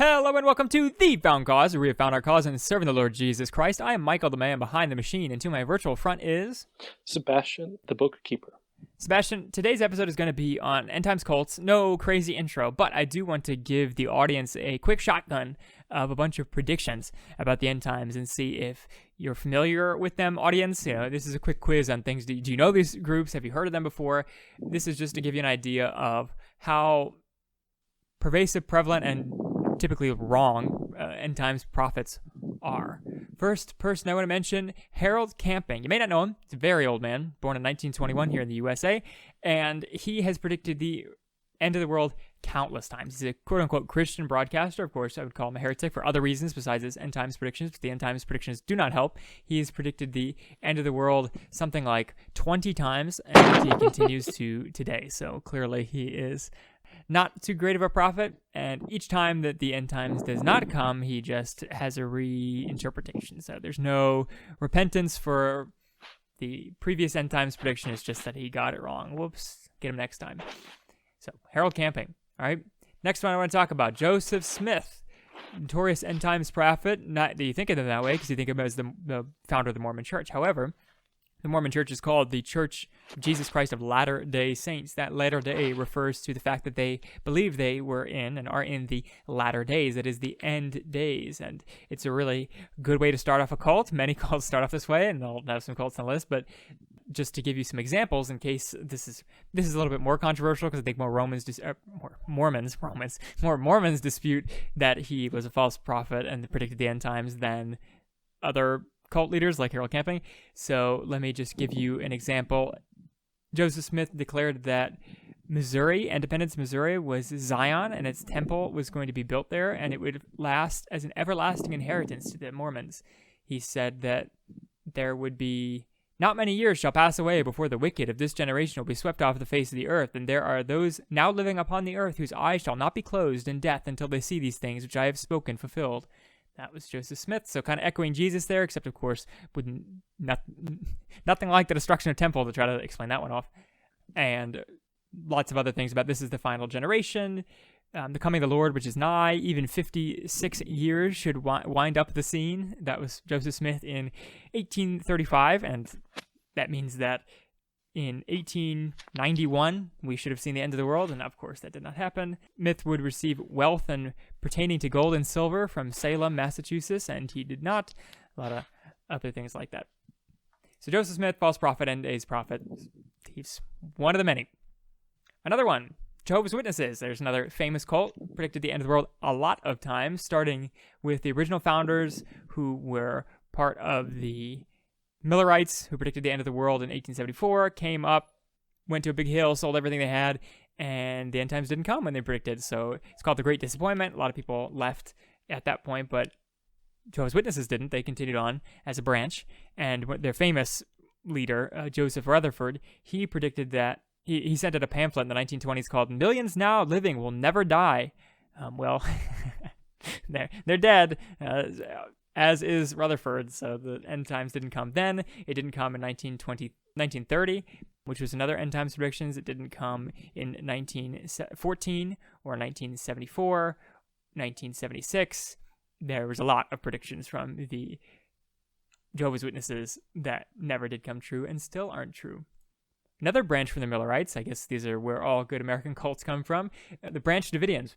Hello and welcome to The Found Cause, where we have found our cause in serving the Lord Jesus Christ. I am Michael, the man behind the machine, and to my virtual front is... Sebastian, the bookkeeper. Sebastian, today's episode is going to be on end times cults. No crazy intro, but I do want to give the audience a quick shotgun of a bunch of predictions about the end times and see if you're familiar with them. Audience, this is a quick quiz on things. Do you know these groups? Have you heard of them before? This is just to give you an idea of how pervasive, prevalent, and typically wrong end times prophets are. First person I want to mention, Harold Camping. You may not know him. He's a very old man, born in 1921 here in the USA, and he has predicted the end of the world countless times. He's a quote-unquote Christian broadcaster. Of course, I would call him a heretic for other reasons besides his end times predictions, but the end times predictions do not help. He has predicted the end of the world something like 20 times, and he continues to today. So clearly he is not too great of a prophet, and each time that the end times does not come, he just has a reinterpretation. So there's no repentance for the previous end times prediction. It's just that he got it wrong. Whoops. Get him next time. So Harold Camping. All right. Next one I want to talk about, Joseph Smith, notorious end times prophet. Not that you think of him that way, because you think of him as the founder of the Mormon Church. However, the Mormon Church is called the Church of Jesus Christ of Latter-day Saints. That latter day refers to the fact that they believe they were in and are in the latter days. That is the end days. And it's a really good way to start off a cult. Many cults start off this way, and I'll have some cults on the list. But just to give you some examples, in case this is a little bit more controversial, because I think more Mormons dispute that he was a false prophet and predicted the end times than other cult leaders like Harold Camping. So let me just give you an example. Joseph Smith declared that Independence, Missouri was Zion, and its temple was going to be built there, and it would last as an everlasting inheritance to the Mormons. He said that there would be not many years shall pass away before the wicked of this generation will be swept off the face of the earth, and there are those now living upon the earth whose eyes shall not be closed in death until they see these things which I have spoken fulfilled. That was Joseph Smith, so kind of echoing Jesus there, except of course with nothing like the destruction of temple to try to explain that one off, and lots of other things about this is the final generation, the coming of the Lord, which is nigh, even 56 years should wind up the scene. That was Joseph Smith in 1835, and that means that in 1891, we should have seen the end of the world, and of course that did not happen. Smith would receive wealth and pertaining to gold and silver from Salem, Massachusetts, and he did not. A lot of other things like that. So Joseph Smith, false prophet, end days prophet. He's one of the many. Another one, Jehovah's Witnesses. There's another famous cult, predicted the end of the world a lot of times, starting with the original founders who were part of the Millerites, who predicted the end of the world in 1874, came up, went to a big hill, sold everything they had, and the end times didn't come when they predicted. So it's called the Great Disappointment. A lot of people left at that point, but Jehovah's Witnesses didn't. They continued on as a branch, and their famous leader, Joseph Rutherford, he predicted that, he sent out a pamphlet in the 1920s called "Millions Now Living Will Never Die." Well, they're dead, as is Rutherford, so the end times didn't come then. It didn't come in 1930, which was another end times predictions. It didn't come in 1914 or 1974, 1976. There was a lot of predictions from the Jehovah's Witnesses that never did come true and still aren't true. Another branch from the Millerites, I guess these are where all good American cults come from, the Branch Davidians.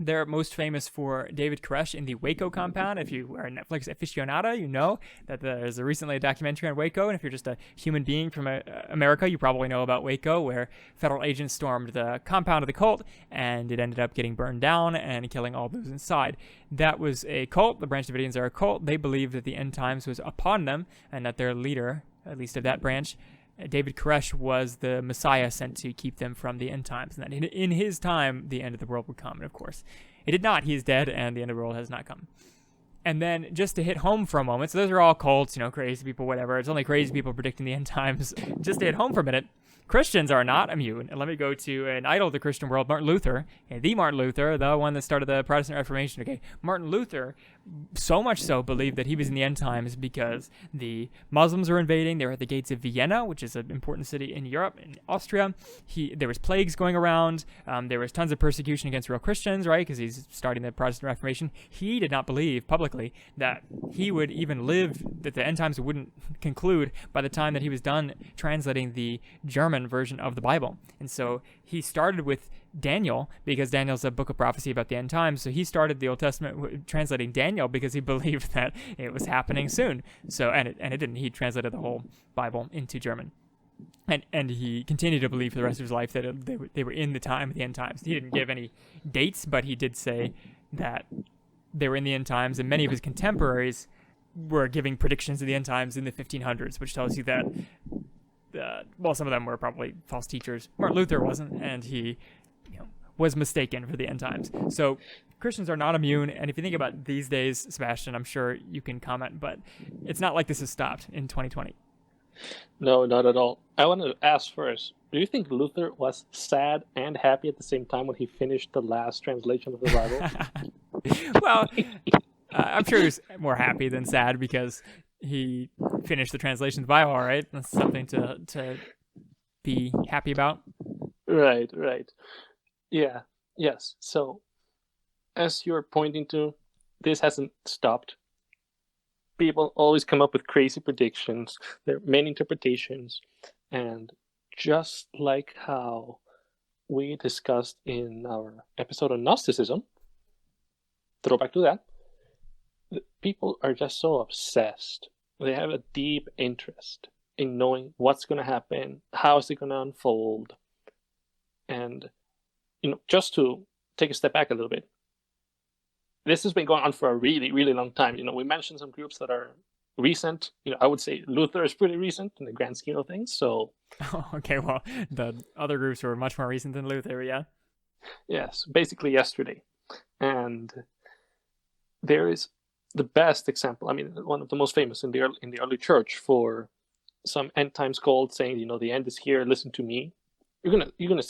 They're most famous for David Koresh in the Waco compound. If you are a Netflix aficionado, you know that there's recently a documentary on Waco, and if you're just a human being from America, you probably know about Waco, where federal agents stormed the compound of the cult, and it ended up getting burned down and killing all those inside. That was a cult. The Branch Davidians are a cult. They believed that the end times was upon them, and that their leader, at least of that branch, David Koresh, was the Messiah sent to keep them from the end times, and that in his time, the end of the world would come. And of course, it did not. He is dead, and the end of the world has not come. And then just to hit home for a moment, so those are all cults, crazy people, whatever. It's only crazy people predicting the end times. Just to hit home for a minute, Christians are not immune. And let me go to an idol of the Christian world, Martin Luther. And the Martin Luther, the one that started the Protestant Reformation. Okay, Martin Luther, so much so, believed that he was in the end times because the Muslims were invading. They were at the gates of Vienna, which is an important city in Europe, in Austria. There was plagues going around. There was tons of persecution against real Christians, right? Because he's starting the Protestant Reformation. He did not believe publicly that he would even live, that the end times wouldn't conclude by the time that he was done translating the German version of the Bible. And so he started with Daniel, because Daniel's a book of prophecy about the end times. So he started the Old Testament translating Daniel because he believed that it was happening soon. So and it didn't. He translated the whole Bible into German. And he continued to believe for the rest of his life that they were in the time of the end times. He didn't give any dates, but he did say that they were in the end times, and many of his contemporaries were giving predictions of the end times in the 1500s, which tells you that some of them were probably false teachers. Martin Luther wasn't, and he was mistaken for the end times. So Christians are not immune, and if you think about these days, Sebastian, I'm sure you can comment, but it's not like this has stopped in 2020. No, not at all. I want to ask first, do you think Luther was sad and happy at the same time when he finished the last translation of the Bible? Well, I'm sure he was more happy than sad because he finished the translation of the Bible, all right? That's something to be happy about. Right. Yeah, yes. So, as you're pointing to, this hasn't stopped. People always come up with crazy predictions. There are many interpretations. And just like how we discussed in our episode on Gnosticism, throwback to that, people are just so obsessed. They have a deep interest in knowing what's going to happen, how is it going to unfold. And, just to take a step back a little bit, this has been going on for a really, really long time. We mentioned some groups that are recent. I would say Luther is pretty recent in the grand scheme of things. So, okay, well, the other groups were much more recent than Luther, yeah. Yes, basically yesterday. And there is the best example. I mean, one of the most famous in the early church for some end times called saying, the end is here. Listen to me. You're gonna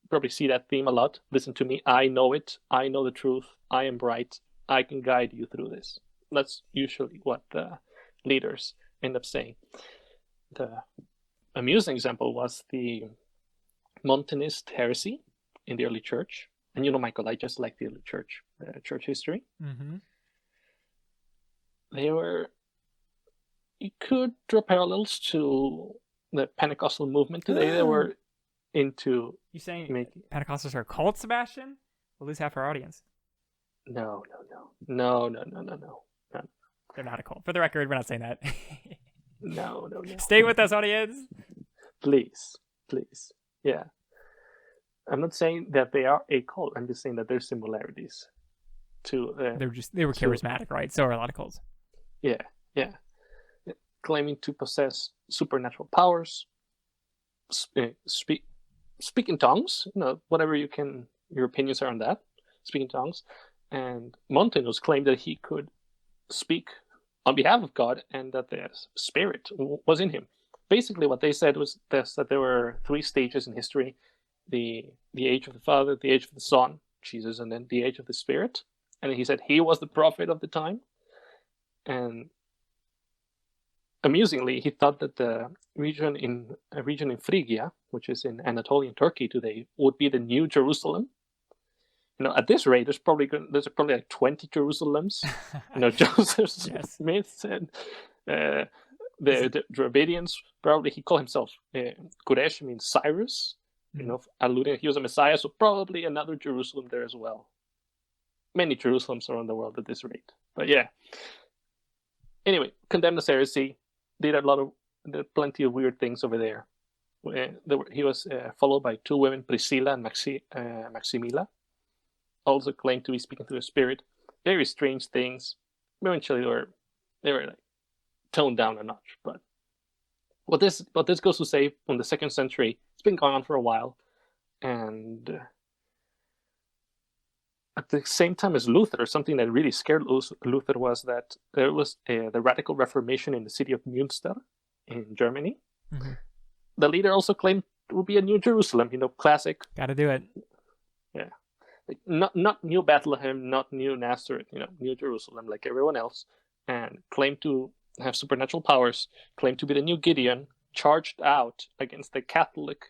probably see that theme a lot. Listen to me. I know it. I know the truth. I am right. I can guide you through this. That's usually what the leaders end up saying. The amusing example was the Montanist heresy in the early church. And Michael, I just like the early church history. Mm-hmm. You could draw parallels to the Pentecostal movement today. They were into... You saying Pentecostals are a cult, Sebastian? We'll lose half our audience. No. They're not a cult. For the record, we're not saying that. No. Stay with us, audience. Please. Yeah. I'm not saying that they are a cult. I'm just saying that there's similarities to... they were charismatic, right? So are a lot of cults. Yeah. Claiming to possess supernatural powers, speak in tongues, whatever your opinions are on that, speak in tongues. And Montanus claimed that he could speak on behalf of God and that the Spirit was in him. Basically, what they said was that there were three stages in history: the age of the Father, the age of the Son, Jesus, and then the age of the Spirit. And he said he was the prophet of the time. And amusingly, he thought that the region in Phrygia, which is in Anatolian Turkey today, would be the new Jerusalem. At this rate, there's probably like 20 Jerusalems. Joseph Smith and the Dravidians. Probably he called himself Koresh, means Cyrus. Alluding he was a Messiah, so probably another Jerusalem there as well. Many Jerusalems around the world at this rate. But yeah. Anyway, condemned as heresy. Did plenty of weird things over there. He was followed by two women, Priscilla and Maximilla. Also claimed to be speaking through the Spirit. Very strange things. Eventually, they were like toned down a notch. But what this goes to say, from the 2nd century, it's been going on for a while, and at the same time as Luther, something that really scared Luther was that there was the Radical Reformation in the city of Münster in Germany. Mm-hmm. The leader also claimed it would be a New Jerusalem, classic. Got to do it. Yeah. Like, not New Bethlehem, not New Nazareth, New Jerusalem like everyone else, and claimed to have supernatural powers, claimed to be the new Gideon, charged out against the Catholic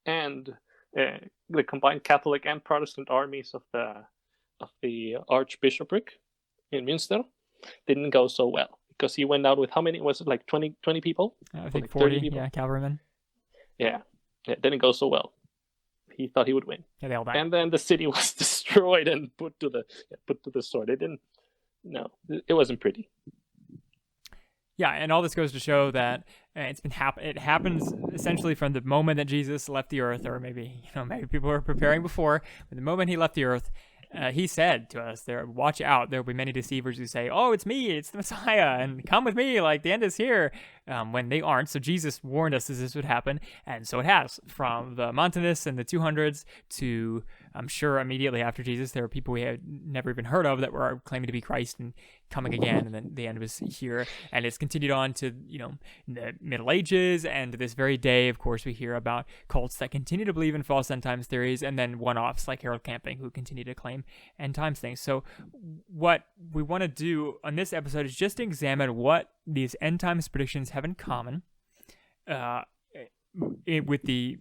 and the combined Catholic and Protestant armies of the Archbishopric in Münster. Didn't go so well because he went out with how many? Was it like 20 people? I think like 40 people? Yeah, cavalrymen. Yeah, it didn't go so well. He thought he would win. Yeah, they all died. And then the city was destroyed and put to the sword. It wasn't pretty. Yeah, and all this goes to show that it happens essentially from the moment that Jesus left the earth, or maybe people were preparing before, but the moment he left the earth, he said to us, watch out, there will be many deceivers who say, oh, it's me, it's the Messiah, and come with me, like the end is here, when they aren't. So Jesus warned us that this would happen, and so it has. From the Montanists and the 200s to, I'm sure immediately after Jesus, there were people we had never even heard of that were claiming to be Christ and coming again, and then the end was here. And it's continued on to, the Middle Ages, and to this very day, of course, we hear about cults that continue to believe in false end times theories, and then one-offs like Harold Camping, who continue to claim end times things. So what we want to do on this episode is just examine what these end times predictions have in common, with the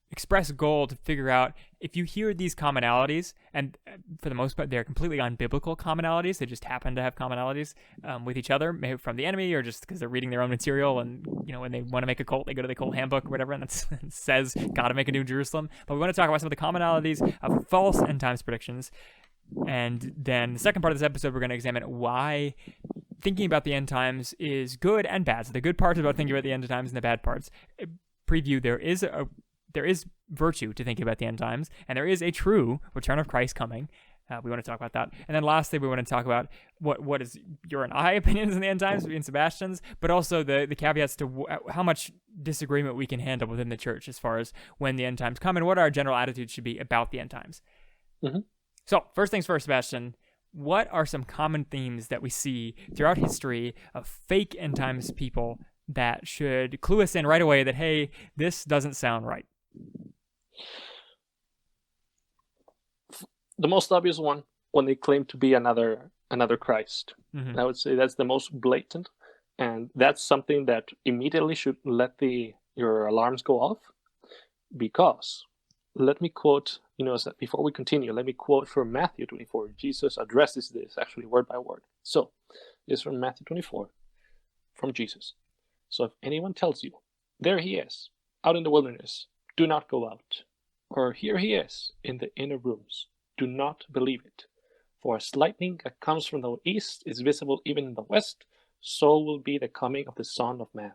express goal to figure out if you hear these commonalities, and for the most part they're completely unbiblical commonalities, they just happen to have commonalities with each other, maybe from the enemy or just because they're reading their own material, and when they want to make a cult they go to the cult handbook or whatever, and it says gotta make a New Jerusalem. But we want to talk about some of the commonalities of false end times predictions, and then the second part of this episode we're going to examine why thinking about the end times is good and bad. So the good parts about thinking about the end times and the bad parts. Preview, there is virtue to thinking about the end times, and there is a true return of Christ coming. We want to talk about that. And then lastly, we want to talk about what is your and I opinions in the end times, me and Sebastian's, but also the caveats to how much disagreement we can handle within the church as far as when the end times come and what our general attitude should be about the end times. Mm-hmm. So first things first, Sebastian, what are some common themes that we see throughout history of fake end times people that should clue us in right away that, hey, this doesn't sound right? The most obvious one, when they claim to be another Christ. Mm-hmm. I would say that's the most blatant, and that's something that immediately should let your alarms go off, because let me quote, before we continue, let me quote from Matthew 24. Jesus addresses this actually word by word. So it's from Matthew 24 from Jesus. So if anyone tells you, there he is out in the wilderness, do not go out, or here he is in the inner rooms, do not believe it. For as lightning that comes from the east is visible even in the west, so will be the coming of the Son of Man.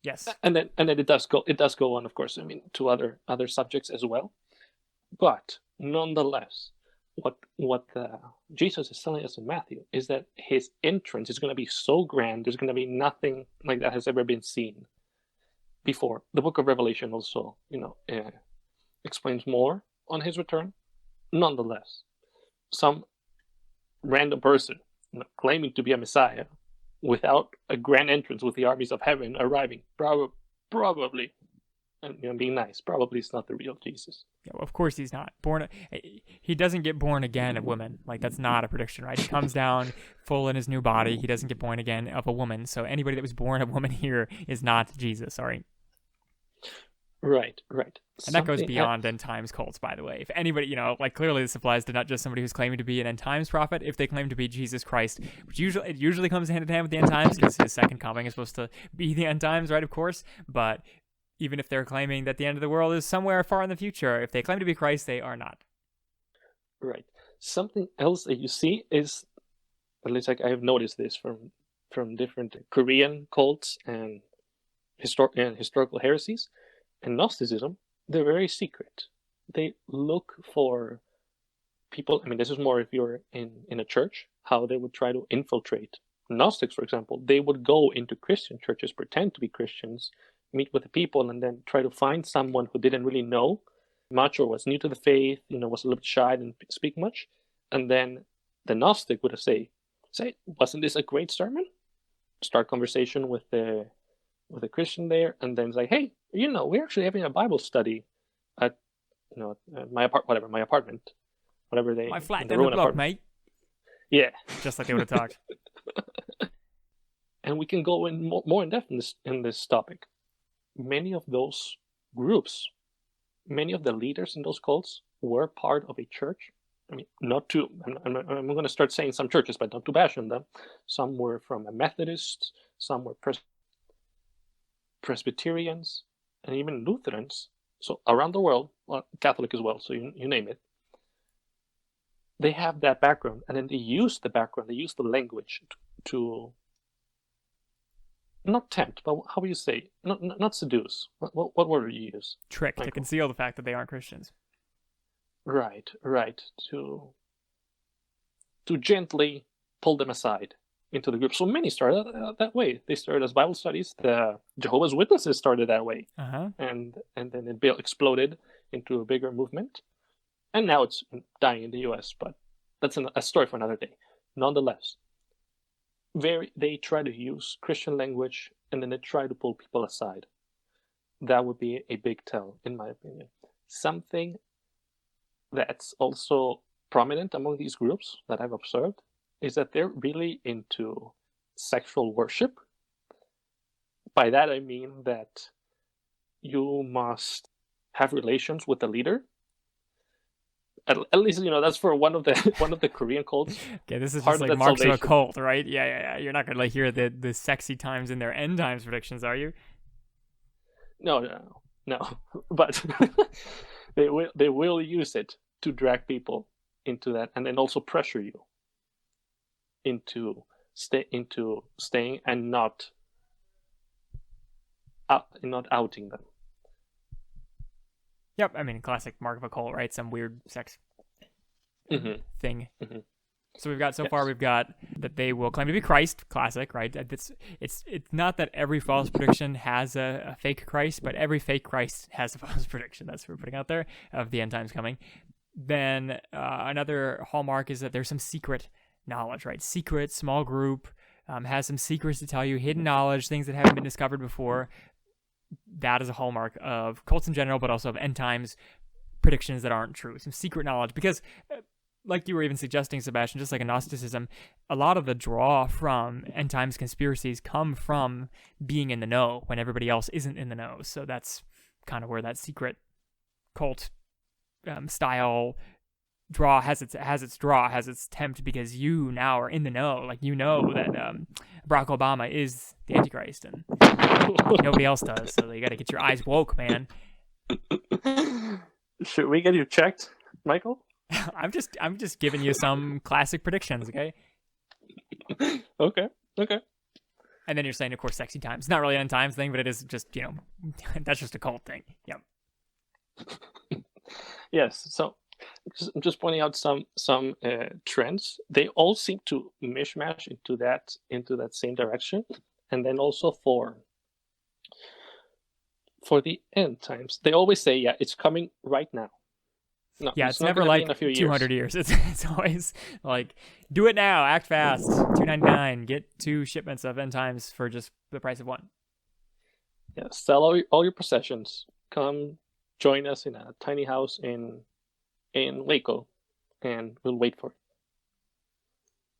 Yes. And then it does go on, of course, to other subjects as well. But nonetheless, what Jesus is telling us in Matthew is that his entrance is going to be so grand, there's going to be nothing like that has ever been seen before. The book of Revelation also, explains more on his return. Nonetheless, some random person claiming to be a Messiah without a grand entrance with the armies of heaven arriving, probably, and being nice, probably is not the real Jesus. Yeah, well, of course he's not. He doesn't get born again of women. Like, that's not a prediction, right? He comes down full in his new body. He doesn't get born again of a woman. So anybody that was born of a woman here is not Jesus, sorry. Right. And that goes beyond end times cults, by the way. If anybody, clearly this applies to not just somebody who's claiming to be an end times prophet, if they claim to be Jesus Christ, which usually comes hand in hand with the end times, because his second coming is supposed to be the end times, right? Of course. But even if they're claiming that the end of the world is somewhere far in the future, if they claim to be Christ, they are not. Right. Something else that you see is, at least I have noticed this from different Korean cults and historical heresies and Gnosticism, they're very secret. They look for people. This is more if you're in a church, how they would try to infiltrate. Gnostics, for example, they would go into Christian churches, pretend to be Christians, meet with the people, and then try to find someone who didn't really know much or was new to the faith, was a little bit shy, didn't speak much. And then the Gnostic would say, wasn't this a great sermon? Start conversation with the Christian there, and then say, hey, we're actually having a Bible study at my apartment, whatever they my flat in down the block, mate. Yeah, just like they would have talked. And we can go in more in depth in this topic. Many of those groups, many of the leaders in those cults were part of a church. I mean, I'm going to start saying some churches, but not to bash on them. Some were from a Methodist, some were Presbyterians, and even Lutherans. So around the world, well, Catholic as well, so you name it. They have that background, and then they use the background, they use the language to not tempt, but how would you say? Not seduce. What word would you use? Trick, Michael? To conceal the fact that they aren't Christians. Right. To gently pull them aside into the group. So many started that way. They started as Bible studies. The Jehovah's Witnesses started that way, and then it exploded into a bigger movement. And now it's dying in the U.S., but that's a story for another day. Nonetheless, they try to use Christian language, and then they try to pull people aside. That would be a big tell, in my opinion. Something that's also prominent among these groups that I've observed is that they're really into sexual worship. By that I mean that you must have relations with the leader. At least, that's for one of the Korean cults. Okay, this is just like marks of a cult, right? Yeah. You're not gonna hear the sexy times in their end times predictions, are you? No. But they will use it to drag people into that, and then also pressure you into staying and not outing them. Yep, I mean, classic mark of a cult, right? Some weird sex thing. Mm-hmm. So we've got that they will claim to be Christ, classic, right? It's not that every false prediction has a fake Christ, but every fake Christ has a false prediction. That's what we're putting out there of the end times coming. Then another hallmark is that there's some secret knowledge, right? Secret, small group, has some secrets to tell you, hidden knowledge, things that haven't been discovered before. That is a hallmark of cults in general, but also of end times predictions that aren't true. Some secret knowledge, because like you were even suggesting, Sebastian, just like Gnosticism, a lot of the draw from end times conspiracies come from being in the know when everybody else isn't in the know. So that's kind of where that secret cult style draw has its tempt, because you now are in the know. Like, that Barack Obama is the Antichrist, and nobody else does. So you got to get your eyes woke, man. Should we get you checked, Michael? I'm just giving you some classic predictions, okay? Okay. And then you're saying, of course, sexy times. It's not really an end times thing, but it is just, that's just a cult thing. Yep. Yes. So I'm just pointing out some trends. They all seem to mishmash into that same direction. And then also for the end times, they always say, yeah, it's coming right now. No, yeah, it's never like 200 years. It's always like, do it now, act fast, $2.99, get 2 shipments of end times for just the price of 1. Yeah, sell all your possessions. Come join us in a tiny house in Waco, and we'll wait for it.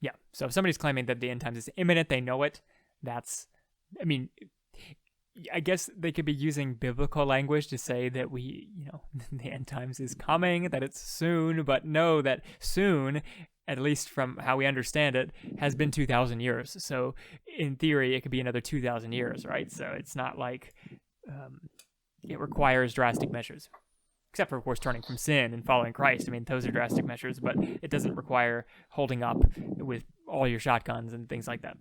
Yeah, so if somebody's claiming that the end times is imminent, they know it. I guess they could be using biblical language to say that the end times is coming, that it's soon, but know that soon, at least from how we understand it, has been 2,000 years. So in theory, it could be another 2,000 years, right? So it's not like it requires drastic measures. Except for, of course, turning from sin and following Christ. I mean, those are drastic measures, but it doesn't require holding up with all your shotguns and things like that.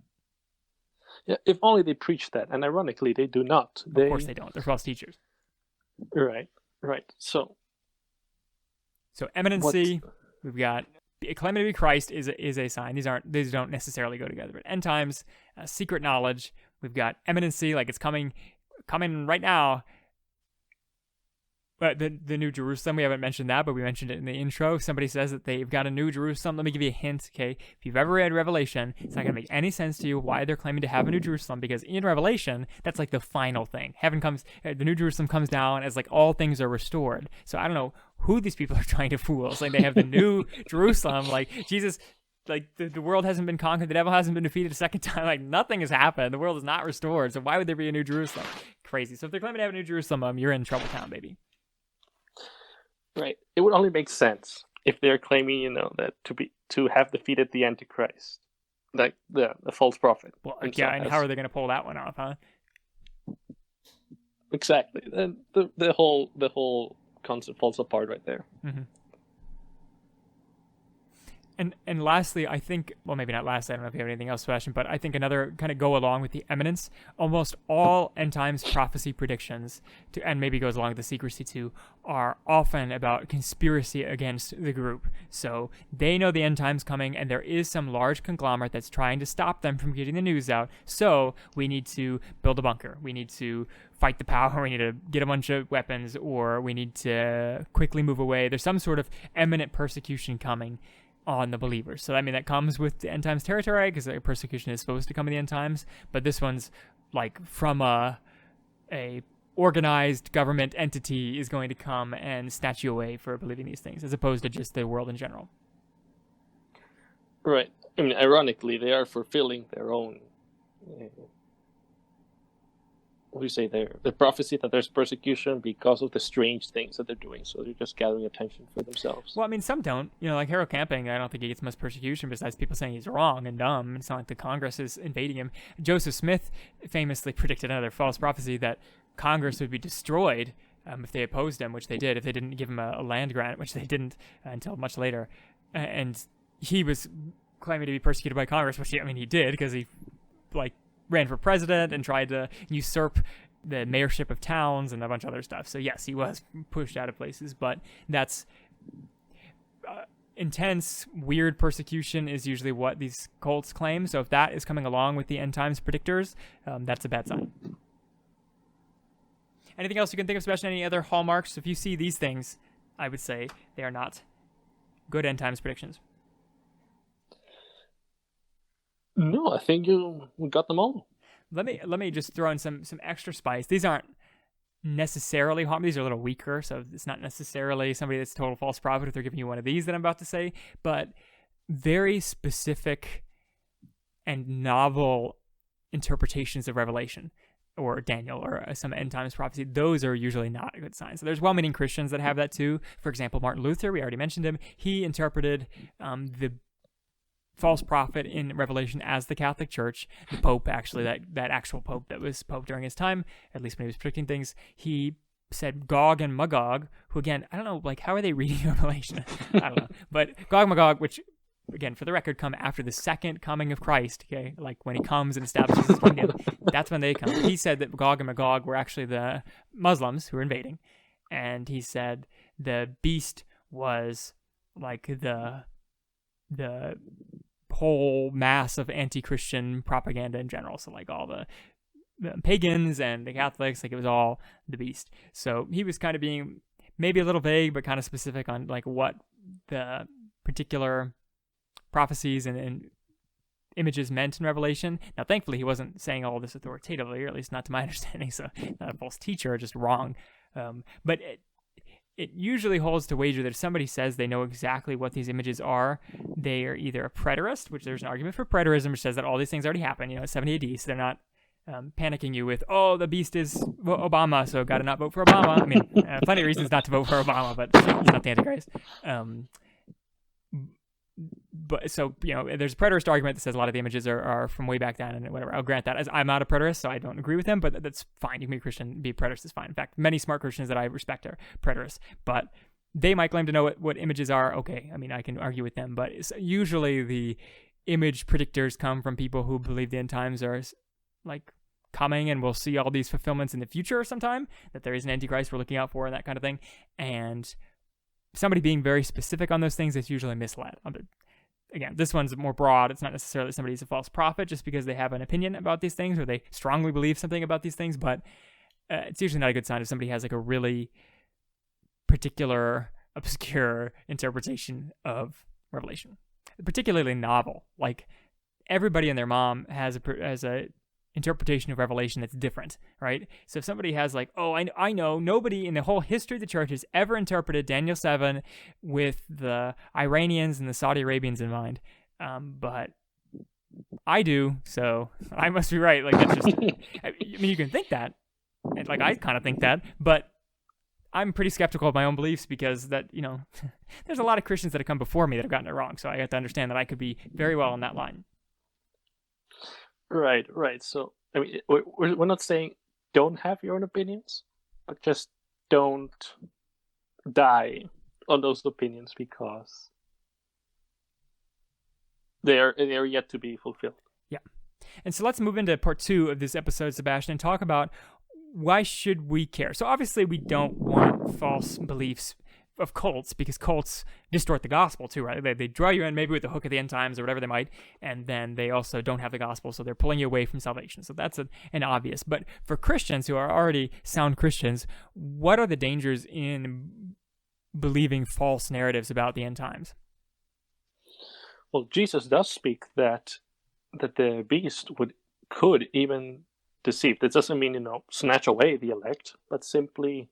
Yeah, if only they preach that. And ironically, they do not. Of course they don't. They're false teachers. Right. So eminency, we've got claiming to be Christ is a sign. These don't necessarily go together. But end times, secret knowledge, we've got eminency, like it's coming right now. the New Jerusalem, we haven't mentioned that, but we mentioned it in the intro. Somebody says that they've got a New Jerusalem. Let me give you a hint, okay? If you've ever read Revelation, it's not going to make any sense to you why they're claiming to have a New Jerusalem, because in Revelation, that's like the final thing. Heaven comes, the New Jerusalem comes down as like all things are restored. So I don't know who these people are trying to fool. It's like they have the New Jerusalem, like Jesus, like the world hasn't been conquered, the devil hasn't been defeated a second time, like nothing has happened, the world is not restored, so why would there be a New Jerusalem? Crazy. So if they're claiming to have a New Jerusalem, you're in trouble town, baby. Right. It would only make sense if they're claiming, that to have defeated the Antichrist, like the false prophet. Well, yeah, and how are they going to pull that one off, huh? Exactly. Then the whole concept falls apart right there. Mm-hmm. And lastly, I think, well, maybe not lastly, I don't know if you have anything else, Sebastian, but I think another kind of go along with the eminence, almost all end times prophecy predictions, and maybe goes along with the secrecy too, are often about conspiracy against the group. So they know the end time's coming, and there is some large conglomerate that's trying to stop them from getting the news out. So we need to build a bunker. We need to fight the power. We need to get a bunch of weapons, or we need to quickly move away. There's some sort of imminent persecution coming on the believers. So I mean, that comes with the end times territory, because the persecution is supposed to come in the end times, but this one's like from a organized government entity is going to come and snatch you away for believing these things, as opposed to just the world in general. Right. I mean, ironically, they are fulfilling their own the prophecy that there's persecution because of the strange things that they're doing. So they're just gathering attention for themselves. Well, I mean, some don't. Like Harold Camping, I don't think he gets much persecution besides people saying he's wrong and dumb. It's not like the Congress is invading him. Joseph Smith famously predicted another false prophecy that Congress would be destroyed if they opposed him, which they did, if they didn't give him a land grant, which they didn't until much later. And he was claiming to be persecuted by Congress, which he did, because he ran for president and tried to usurp the mayorship of towns and a bunch of other stuff. So yes, he was pushed out of places, but that's intense, weird persecution is usually what these cults claim. So if that is coming along with the end times predictors, that's a bad sign. Anything else you can think of, Sebastian? Any other hallmarks? If you see these things, I would say they are not good end times predictions. No, I think we got them all. Let me just throw in some extra spice. These aren't necessarily these are a little weaker, so it's not necessarily somebody that's a total false prophet if they're giving you one of these that I'm about to say, but very specific and novel interpretations of Revelation or Daniel or some end times prophecy. Those are usually not a good sign. So there's well-meaning Christians that have that too. For example, Martin Luther, we already mentioned him. He interpreted the false prophet in Revelation as the Catholic Church. The Pope, actually, that actual Pope that was Pope during his time, at least when he was predicting things, he said Gog and Magog, who again, I don't know, how are they reading Revelation? I don't know. But Gog and Magog, which, again, for the record, come after the second coming of Christ, okay? When he comes and establishes his kingdom, that's when they come. He said that Gog and Magog were actually the Muslims who were invading, and he said the beast was the whole mass of anti-Christian propaganda in general. So all the pagans and the Catholics, it was all the beast. So he was kind of being maybe a little vague, but kind of specific on what the particular prophecies and images meant in Revelation. Now, thankfully, he wasn't saying all this authoritatively, or at least not to my understanding. So not a false teacher, just wrong. But it usually holds to wager that if somebody says they know exactly what these images are, they are either a preterist, which there's an argument for preterism, which says that all these things already happened, 70 AD, so they're not panicking you with, the beast is Obama, so got to not vote for Obama. Plenty of reasons not to vote for Obama, but he's not the Antichrist. But so, there's a preterist argument that says a lot of the images are from way back then and whatever. I'll grant that. As I'm not a preterist, so I don't agree with them, but that's fine. You can be a Christian, be a preterist is fine. In fact, many smart Christians that I respect are preterists, but they might claim to know what images are. Okay, I can argue with them, but usually the image predictors come from people who believe the end times are coming and we'll see all these fulfillments in the future sometime, that there is an Antichrist we're looking out for and that kind of thing. And somebody being very specific on those things is usually misled. Again, this one's more broad. It's not necessarily somebody's a false prophet just because they have an opinion about these things or they strongly believe something about these things, but it's usually not a good sign if somebody has a really particular obscure interpretation of Revelation, particularly novel. Like everybody and their mom has a interpretation of Revelation that's different, right? So if somebody has like, oh, I know nobody in the whole history of the church has ever interpreted Daniel 7 with the Iranians and the Saudi Arabians in mind, but I do, so I must be right. Like that's just, I mean, you can think that, and like I kind of think that, but I'm pretty skeptical of my own beliefs because that, you know, there's a lot of Christians that have come before me that have gotten it wrong. So I have to understand that I could be very well on that line. Right. So, I mean, we're not saying don't have your own opinions, but just don't die on those opinions because they're yet to be fulfilled. Yeah. And so let's move into part 2 of this episode, Sebastian, and talk about why should we care? So obviously we don't want false beliefs of cults because cults distort the gospel too, right? They draw you in maybe with the hook of the end times or whatever they might, and then they also don't have the gospel, so they're pulling you away from salvation. So that's an obvious. But for Christians who are already sound Christians, what are the dangers in believing false narratives about the end times? Well, Jesus does speak that the beast could even deceive. That doesn't mean, snatch away the elect, but simply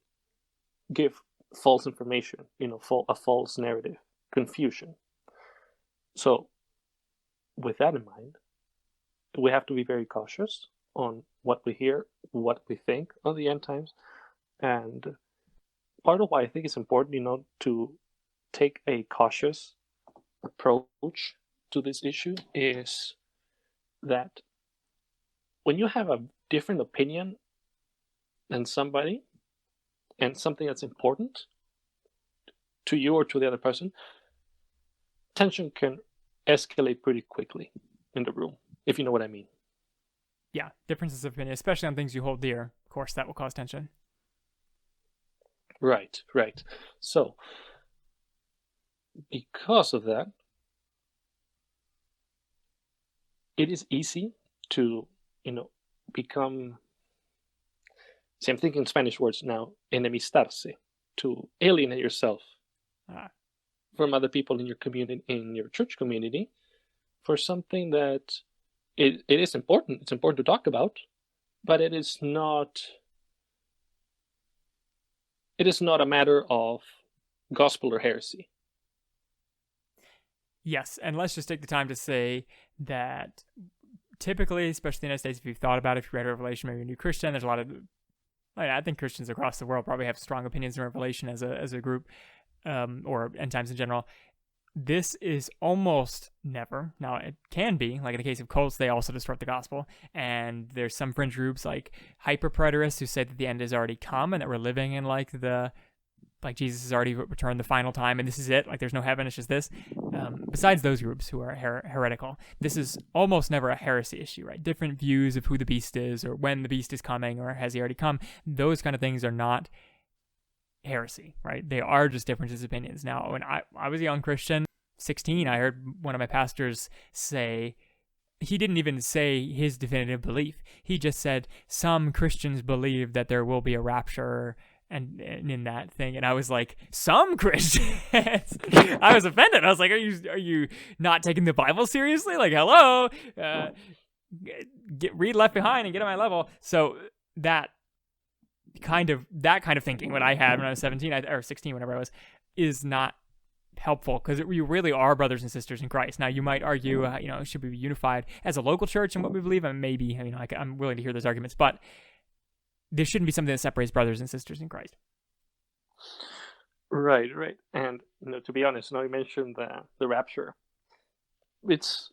give false information, a false narrative, confusion. So with that in mind, we have to be very cautious on what we hear, what we think of the end times. And part of why I think it's important, to take a cautious approach to this issue is that when you have a different opinion than somebody and something that's important to you or to the other person, tension can escalate pretty quickly in the room, if you know what I mean. Yeah, differences of opinion, especially on things you hold dear, of course, that will cause tension. Right. So, because of that, it is easy to, become, see, I'm thinking Spanish words now, enemistarse, to alienate yourself from other people in your community, in your church community, for something that it is important. It's important to talk about, but it is not a matter of gospel or heresy. Yes, and let's just take the time to say that typically, especially in the United States, if you've thought about it, if you read Revelation, maybe you're a new Christian, there's a lot of, I think Christians across the world probably have strong opinions on Revelation as a group, or end times in general. This is almost never, now it can be, like in the case of cults, they also distort the gospel, and there's some fringe groups like hyper-preterists who say that the end has already come and that we're living in like Jesus has already returned the final time and this is it, like there's no heaven, it's just this. Besides those groups who are heretical, this is almost never a heresy issue, right? Different views of who the beast is or when the beast is coming or has he already come, those kind of things are not heresy, right? They are just differences of opinions. Now, when I was a young Christian, 16, I heard one of my pastors say, he didn't even say his definitive belief. He just said, some Christians believe that there will be a rapture and in that thing, and I was like, some Christians. I was offended. I was like, are you not taking the Bible seriously? Like, hello, read Left Behind and get on my level. So that kind of thinking, what I had when I was 17 or 16, whenever I was, is not helpful because we really are brothers and sisters in Christ. Now, you might argue, should we be unified as a local church in what we believe? And maybe, I'm willing to hear those arguments, but there shouldn't be something that separates brothers and sisters in Christ. Right. And, to be honest, you mentioned the rapture. It's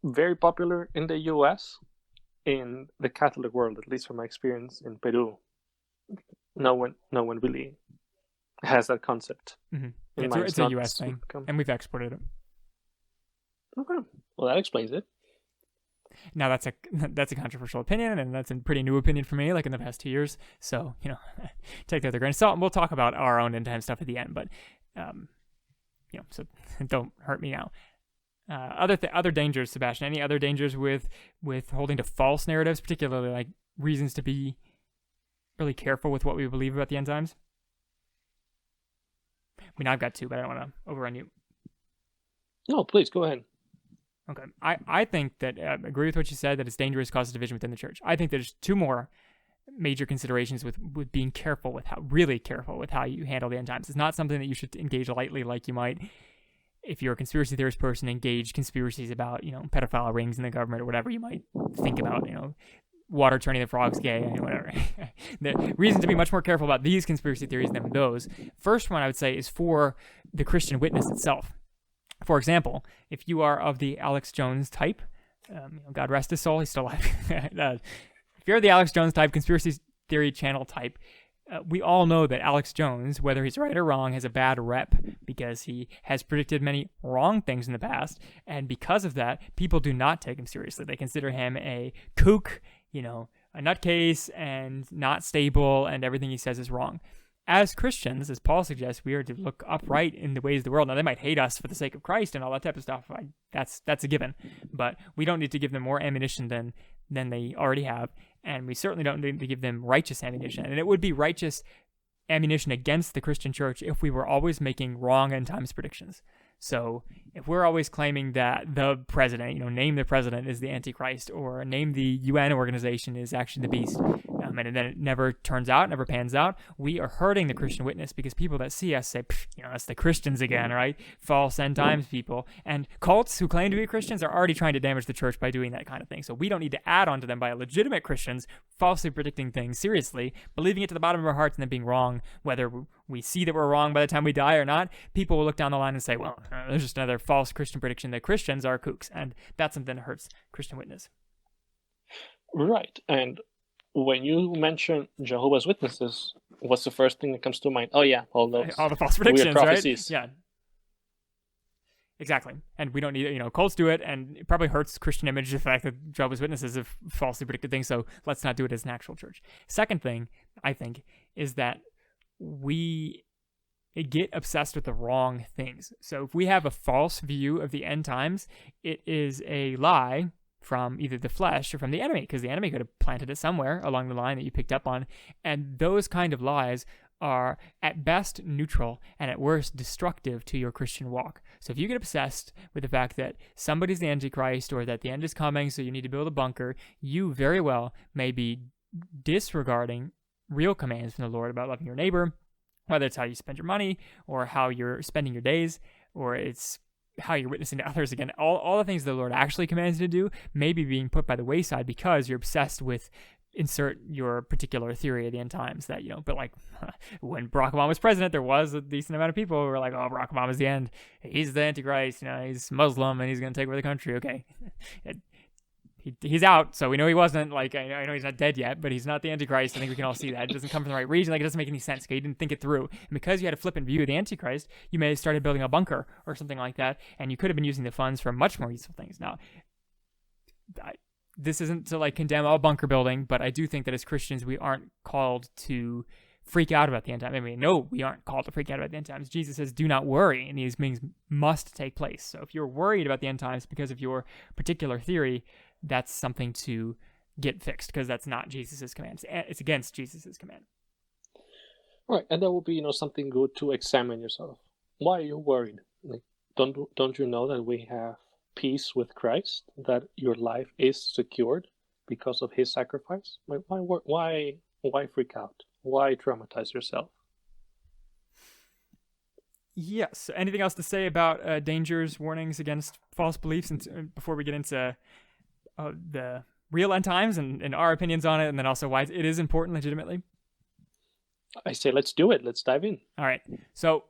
very popular in the U.S., in the Catholic world, at least from my experience in Peru. No one really has that concept. Mm-hmm. It's a U.S. thing, and we've exported it. Okay, well, that explains it. Now that's a controversial opinion, and that's a pretty new opinion for me, like in the past 2 years. So, take that with a grain of salt, and we'll talk about our own end time stuff at the end. But, so don't hurt me now. Other dangers, Sebastian. Any other dangers with holding to false narratives, particularly like reasons to be really careful with what we believe about the end times? mean, I've got two, but I don't want to overrun you. No, please go ahead. Okay. I think that, agree with what you said, that it's dangerous, causes division within the church. I think there's two more major considerations with being careful with really careful with how you handle the end times. It's not something that you should engage lightly, like you might, if you're a conspiracy theorist person, engage conspiracies about, pedophile rings in the government or whatever you might think about, water turning the frogs gay, whatever. The reason to be much more careful about these conspiracy theories than those. First one I would say is for the Christian witness itself. For example, if you are of the Alex Jones type, God rest his soul, he's still alive. If you're the Alex Jones type, conspiracy theory channel type, we all know that Alex Jones, whether he's right or wrong, has a bad rep because he has predicted many wrong things in the past. And because of that, people do not take him seriously. They consider him a kook, a nutcase, and not stable, and everything he says is wrong. As Christians, as Paul suggests, we are to look upright in the ways of the world. Now, they might hate us for the sake of Christ and all that type of stuff. That's a given. But we don't need to give them more ammunition than they already have. And we certainly don't need to give them righteous ammunition. And it would be righteous ammunition against the Christian church if we were always making wrong end times predictions. So if we're always claiming that the president, name the president is the Antichrist, or name the UN organization is actually the beast, and then it never turns out, never pans out, we are hurting the Christian witness, because people that see us say, that's the Christians again, right? False end times people. And cults who claim to be Christians are already trying to damage the church by doing that kind of thing. So we don't need to add on to them by legitimate Christians falsely predicting things seriously, believing it to the bottom of our hearts and then being wrong, whether we see that we're wrong by the time we die or not. People will look down the line and say, well, there's just another false Christian prediction that Christians are kooks, and that's something that hurts Christian witness. Right. And when you mention Jehovah's Witnesses, what's the first thing that comes to mind? Oh yeah, all the false predictions, right? Yeah. Exactly. And we don't need, cults do it, and it probably hurts Christian image, the fact that Jehovah's Witnesses have falsely predicted things, so let's not do it as an actual church. Second thing, I think, is that we get obsessed with the wrong things. So if we have a false view of the end times, it is a lie from either the flesh or from the enemy, because the enemy could have planted it somewhere along the line that you picked up on. And those kind of lies are at best neutral and at worst destructive to your Christian walk. So if you get obsessed with the fact that somebody's the Antichrist or that the end is coming, so you need to build a bunker, you very well may be disregarding real commands from the Lord about loving your neighbor, whether it's how you spend your money or how you're spending your days, or it's how you're witnessing to others. Again, all the things the Lord actually commands you to do may be being put by the wayside because you're obsessed with insert your particular theory of the end times that, but like when Barack Obama was president, there was a decent amount of people who were like, oh, Barack Obama's the end. He's the Antichrist, he's Muslim and he's going to take over the country. Okay. He's out, so we know he wasn't. Like, I know he's not dead yet, but he's not the Antichrist. I think we can all see that. It doesn't come from the right region. Like, it doesn't make any sense. Okay, you didn't think it through. And because you had a flippant view of the Antichrist, you may have started building a bunker or something like that, and you could have been using the funds for much more useful things. Now, this isn't to condemn all bunker building, but I do think that as Christians, we aren't called to freak out about the end time. I mean, no, we aren't called to freak out about the end times. Jesus says, do not worry, and these things must take place. So if you're worried about the end times because of your particular theory, that's something to get fixed, because that's not Jesus's command. It's against Jesus's command. Right, and that will be, something good to examine yourself. Why are you worried? Don't you know that we have peace with Christ, that your life is secured because of His sacrifice? Why freak out? Why traumatize yourself? Yes. Anything else to say about dangers, warnings against false beliefs, and before we get into the real end times and our opinions on it, and then also why it is important legitimately? I say let's do it. Let's dive in. All right. So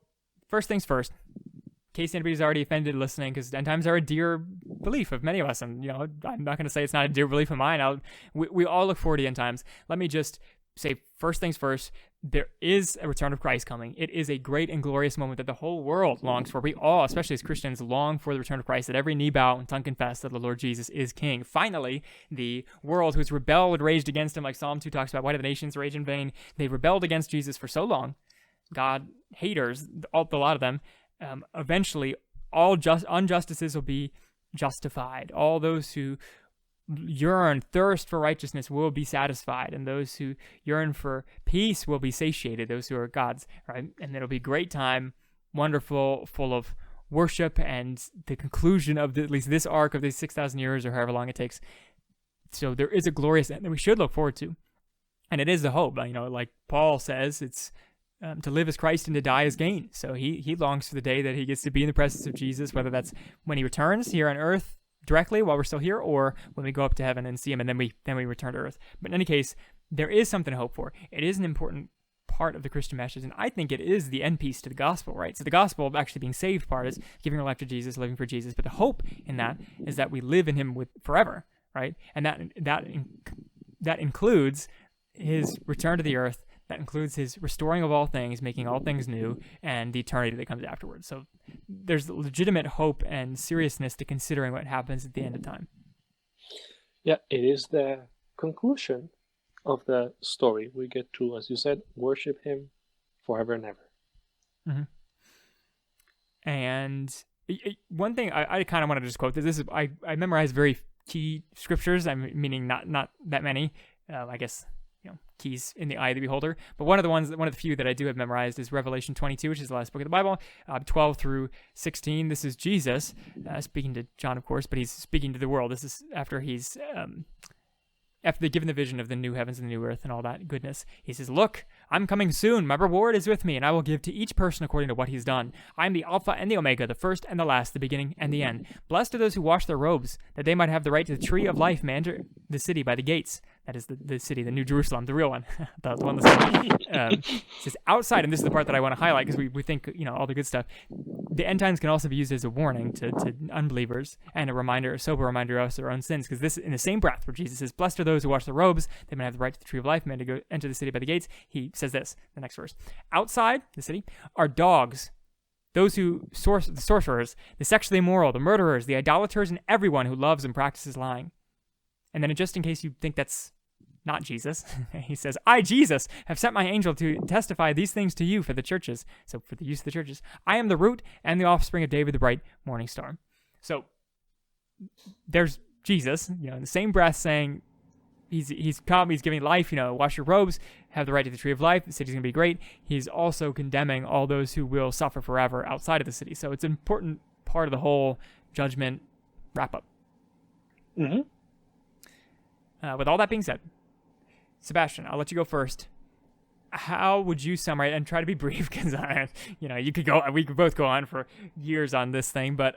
first things first, in case anybody's already offended listening, because end times are a dear belief of many of us, and I'm not going to say it's not a dear belief of mine. We all look forward to end times. Let me just say, first things first, there is a return of Christ coming. It is a great and glorious moment that the whole world longs for. We all, especially as Christians, long for the return of Christ, that every knee bow and tongue confess that the Lord Jesus is King. Finally, the world who's rebelled and raged against Him, like Psalm 2 talks about, why do the nations rage in vain? They rebelled against Jesus for so long. God haters, a lot of them, eventually all injustices will be justified. All those who thirst for righteousness will be satisfied, and those who yearn for peace will be satiated, those who are God's, right? And it'll be a great time wonderful, full of worship, and the conclusion of at least this arc of these 6,000 years or however long it takes. So there is a glorious end that we should look forward to. And it is the hope. Like Paul says, it's to live as Christ and to die as gain. So he longs for the day that he gets to be in the presence of Jesus, whether that's when he returns here on earth directly while we're still here, or when we go up to heaven and see him and then we return to earth. But in any case, there is something to hope for. It is an important part of the Christian message, and I think it is the end piece to the gospel, right? So the gospel of actually being saved part is giving our life to Jesus, living for Jesus, but the hope in that is that we live in him forever, right? And that includes his return to the earth, that includes his restoring of all things, making all things new, and the eternity that comes afterwards. So there's legitimate hope and seriousness to considering what happens at the end of time. Yeah, it is the conclusion of the story. We get to, as you said, worship him forever and ever. Mm-hmm. And one thing I kind of want to just quote this is I memorized very key scriptures. I'm meaning not that many. I guess keys in the eye of the beholder. But one of the few that I do have memorized is Revelation 22, which is the last book of the Bible, 12 through 16. This is Jesus speaking to John, of course, but he's speaking to the world. This is after he's after they've given the vision of the new heavens and the new earth and all that goodness. He says, "Look, I'm coming soon. My reward is with me, and I will give to each person according to what he's done. I am the Alpha and the Omega, the first and the last, the beginning and the end. Blessed are those who wash their robes, that they might have the right to the tree of life and enter the city by the gates." That is the city, the New Jerusalem, the real one. The one that's says outside, and this is the part that I want to highlight because we think, all the good stuff. The end times can also be used as a warning to unbelievers and a sober reminder of us of our own sins, because this, in the same breath where Jesus says, "Blessed are those who wash their robes, they may have the right to the tree of life, and to go enter the city by the gates," he says this, the next verse. Outside the city are dogs, those who the sorcerers, the sexually immoral, the murderers, the idolaters, and everyone who loves and practices lying. And then just in case you think that's not Jesus, he says, "I, Jesus, have sent my angel to testify these things to you for the churches." So for the use of the churches. "I am the root and the offspring of David, the bright morning star." So there's Jesus, in the same breath saying, he's come, he's giving life, wash your robes, have the right to the tree of life, the city's going to be great. He's also condemning all those who will suffer forever outside of the city. So it's an important part of the whole judgment wrap-up. Mm-hmm. With all that being said, Sebastian, I'll let you go first. How would you summarize, and try to be brief, because we could both go on for years on this thing, but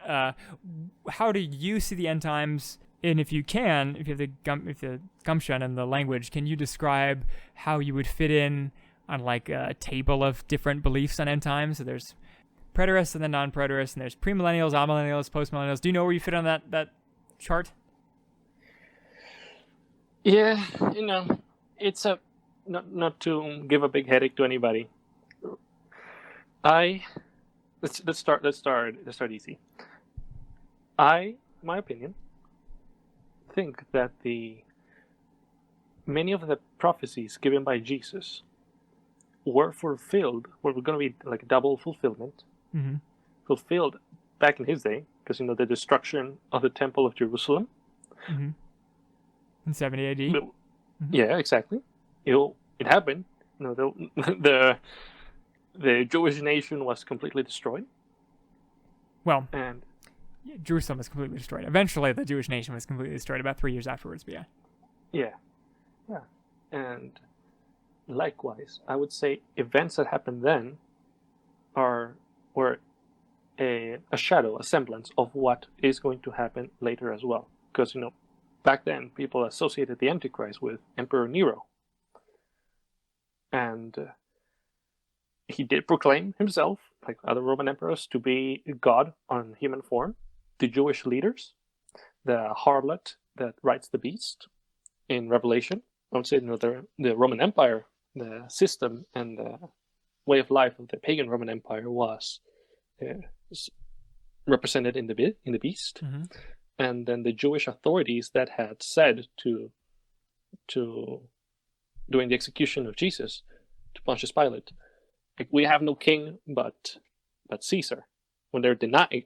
how do you see the end times? And if you have the gumption and the language, can you describe how you would fit in on like a table of different beliefs on end times? So there's preterists and then non-preterists, and there's premillennials, amillennials, postmillennials. Do you know where you fit on that chart? Yeah, it's not to give a big headache to anybody. Let's start easy. My opinion, think that many of the prophecies given by Jesus were fulfilled, were going to be like a double fulfillment, mm-hmm. fulfilled back in his day, because the destruction of the Temple of Jerusalem. Mm-hmm. In 70 AD. Mm-hmm. Yeah, exactly. It happened. The Jewish nation was completely destroyed. Well, and Jerusalem was completely destroyed. Eventually, the Jewish nation was completely destroyed about 3 years afterwards. But yeah. And likewise, I would say events that happened then were a shadow, a semblance of what is going to happen later as well. Because back then, people associated the Antichrist with Emperor Nero. And he did proclaim himself, like other Roman emperors, to be God on human form. The Jewish leaders, the harlot that rides the beast in Revelation, I would say the Roman Empire, the system and the way of life of the pagan Roman Empire was represented in the beast. Mm-hmm. And then the Jewish authorities that had said to during the execution of Jesus to Pontius Pilate, like, "We have no king but Caesar." When they're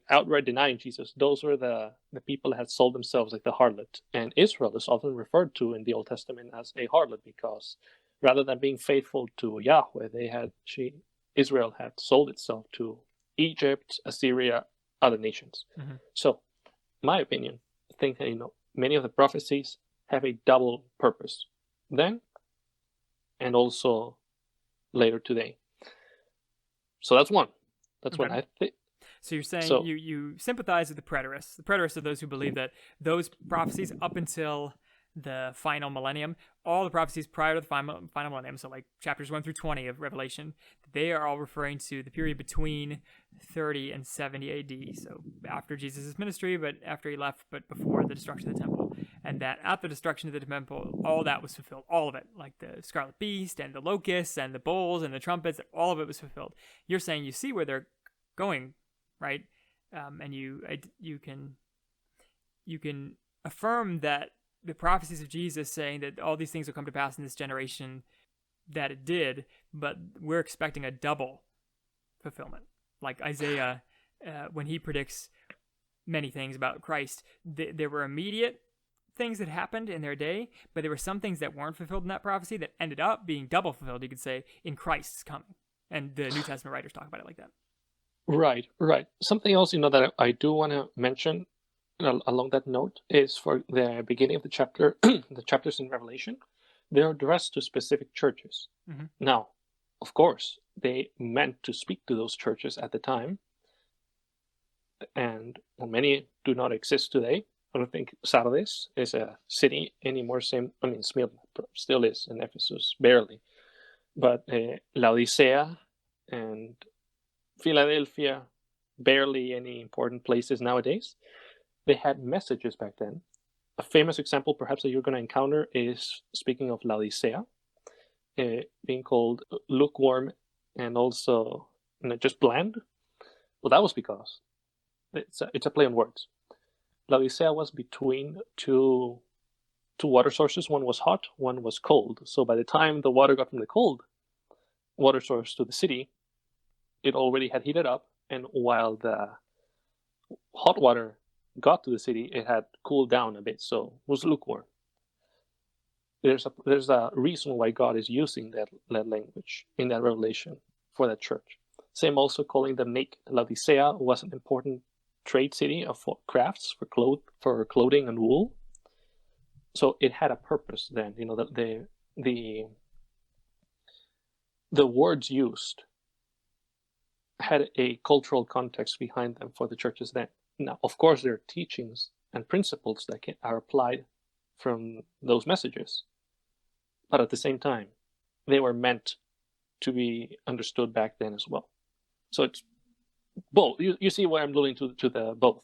outright denying Jesus, those were the people that had sold themselves like the harlot. And Israel is often referred to in the Old Testament as a harlot, because rather than being faithful to Yahweh, Israel had sold itself to Egypt, Assyria, other nations. Mm-hmm. So, my opinion, I think that, many of the prophecies have a double purpose then and also later today. So that's one. That's Okay. one. I think. So you're saying So you sympathize with the preterists. The preterists are those who believe that those prophecies up until the final millennium, all the prophecies prior to the final millennium, so like chapters 1 through 20 of Revelation, they are all referring to the period between 30 and 70 AD. So after Jesus' ministry, but after he left, but before the destruction of the temple. And that at the destruction of the temple, all that was fulfilled. All of it. Like the scarlet beast and the locusts and the bowls and the trumpets, all of it was fulfilled. You're saying you see where they're going, right? And you can affirm that the prophecies of Jesus saying that all these things will come to pass in this generation, that it did, but we're expecting a double fulfillment. Like Isaiah, when he predicts many things about Christ, there were immediate things that happened in their day, but there were some things that weren't fulfilled in that prophecy that ended up being double fulfilled, you could say, in Christ's coming. And the New Testament writers talk about it like that. Right. Something else, that I do want to mention along that note is for the beginning of the chapter, the chapters in Revelation, they're addressed to specific churches. Mm-hmm. Now, of course, they meant to speak to those churches at the time, and many do not exist today. I don't think Sardis is a city anymore. Smyrna still is, in Ephesus, barely. But Laodicea and Philadelphia, barely any important places nowadays. They had messages back then. A famous example, perhaps, that you're going to encounter is, speaking of Laodicea, being called lukewarm and also just bland. Well, that was because it's a play on words. Laodicea was between two water sources. One was hot, one was cold. So by the time the water got from the cold water source to the city, it already had heated up, and while the hot water got to the city, it had cooled down a bit, so it was lukewarm. There's a reason why God is using that language in that revelation for that church. Same also calling them naked. Laodicea was an important trade city for crafts, for clothing and wool. So it had a purpose then. The words used had a cultural context behind them for the churches then. Now, of course, there are teachings and principles that are applied from those messages. But at the same time, they were meant to be understood back then as well. So it's both. You see where I'm alluding to the both.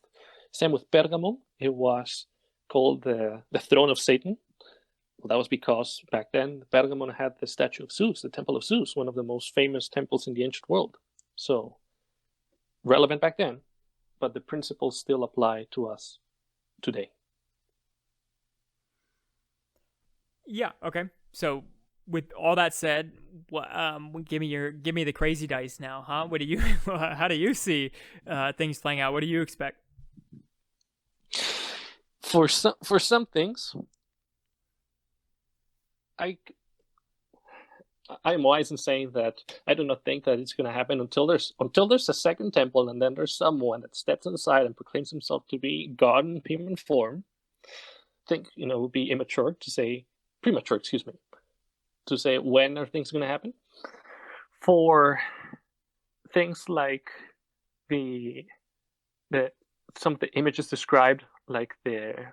Same with Pergamum. It was called the throne of Satan. Well, that was because back then, Pergamum had the statue of Zeus, the temple of Zeus, one of the most famous temples in the ancient world. So relevant back then, but the principles still apply to us today. Yeah. Okay. So, with all that said, give me the crazy dice now, huh? How do you see things playing out? What do you expect? For some things, I'm wise in saying that I do not think that it's going to happen until there's a second temple, and then there's someone that steps inside and proclaims himself to be God in human form. I think it would be premature, to say when are things going to happen. For things like some of the images described, like the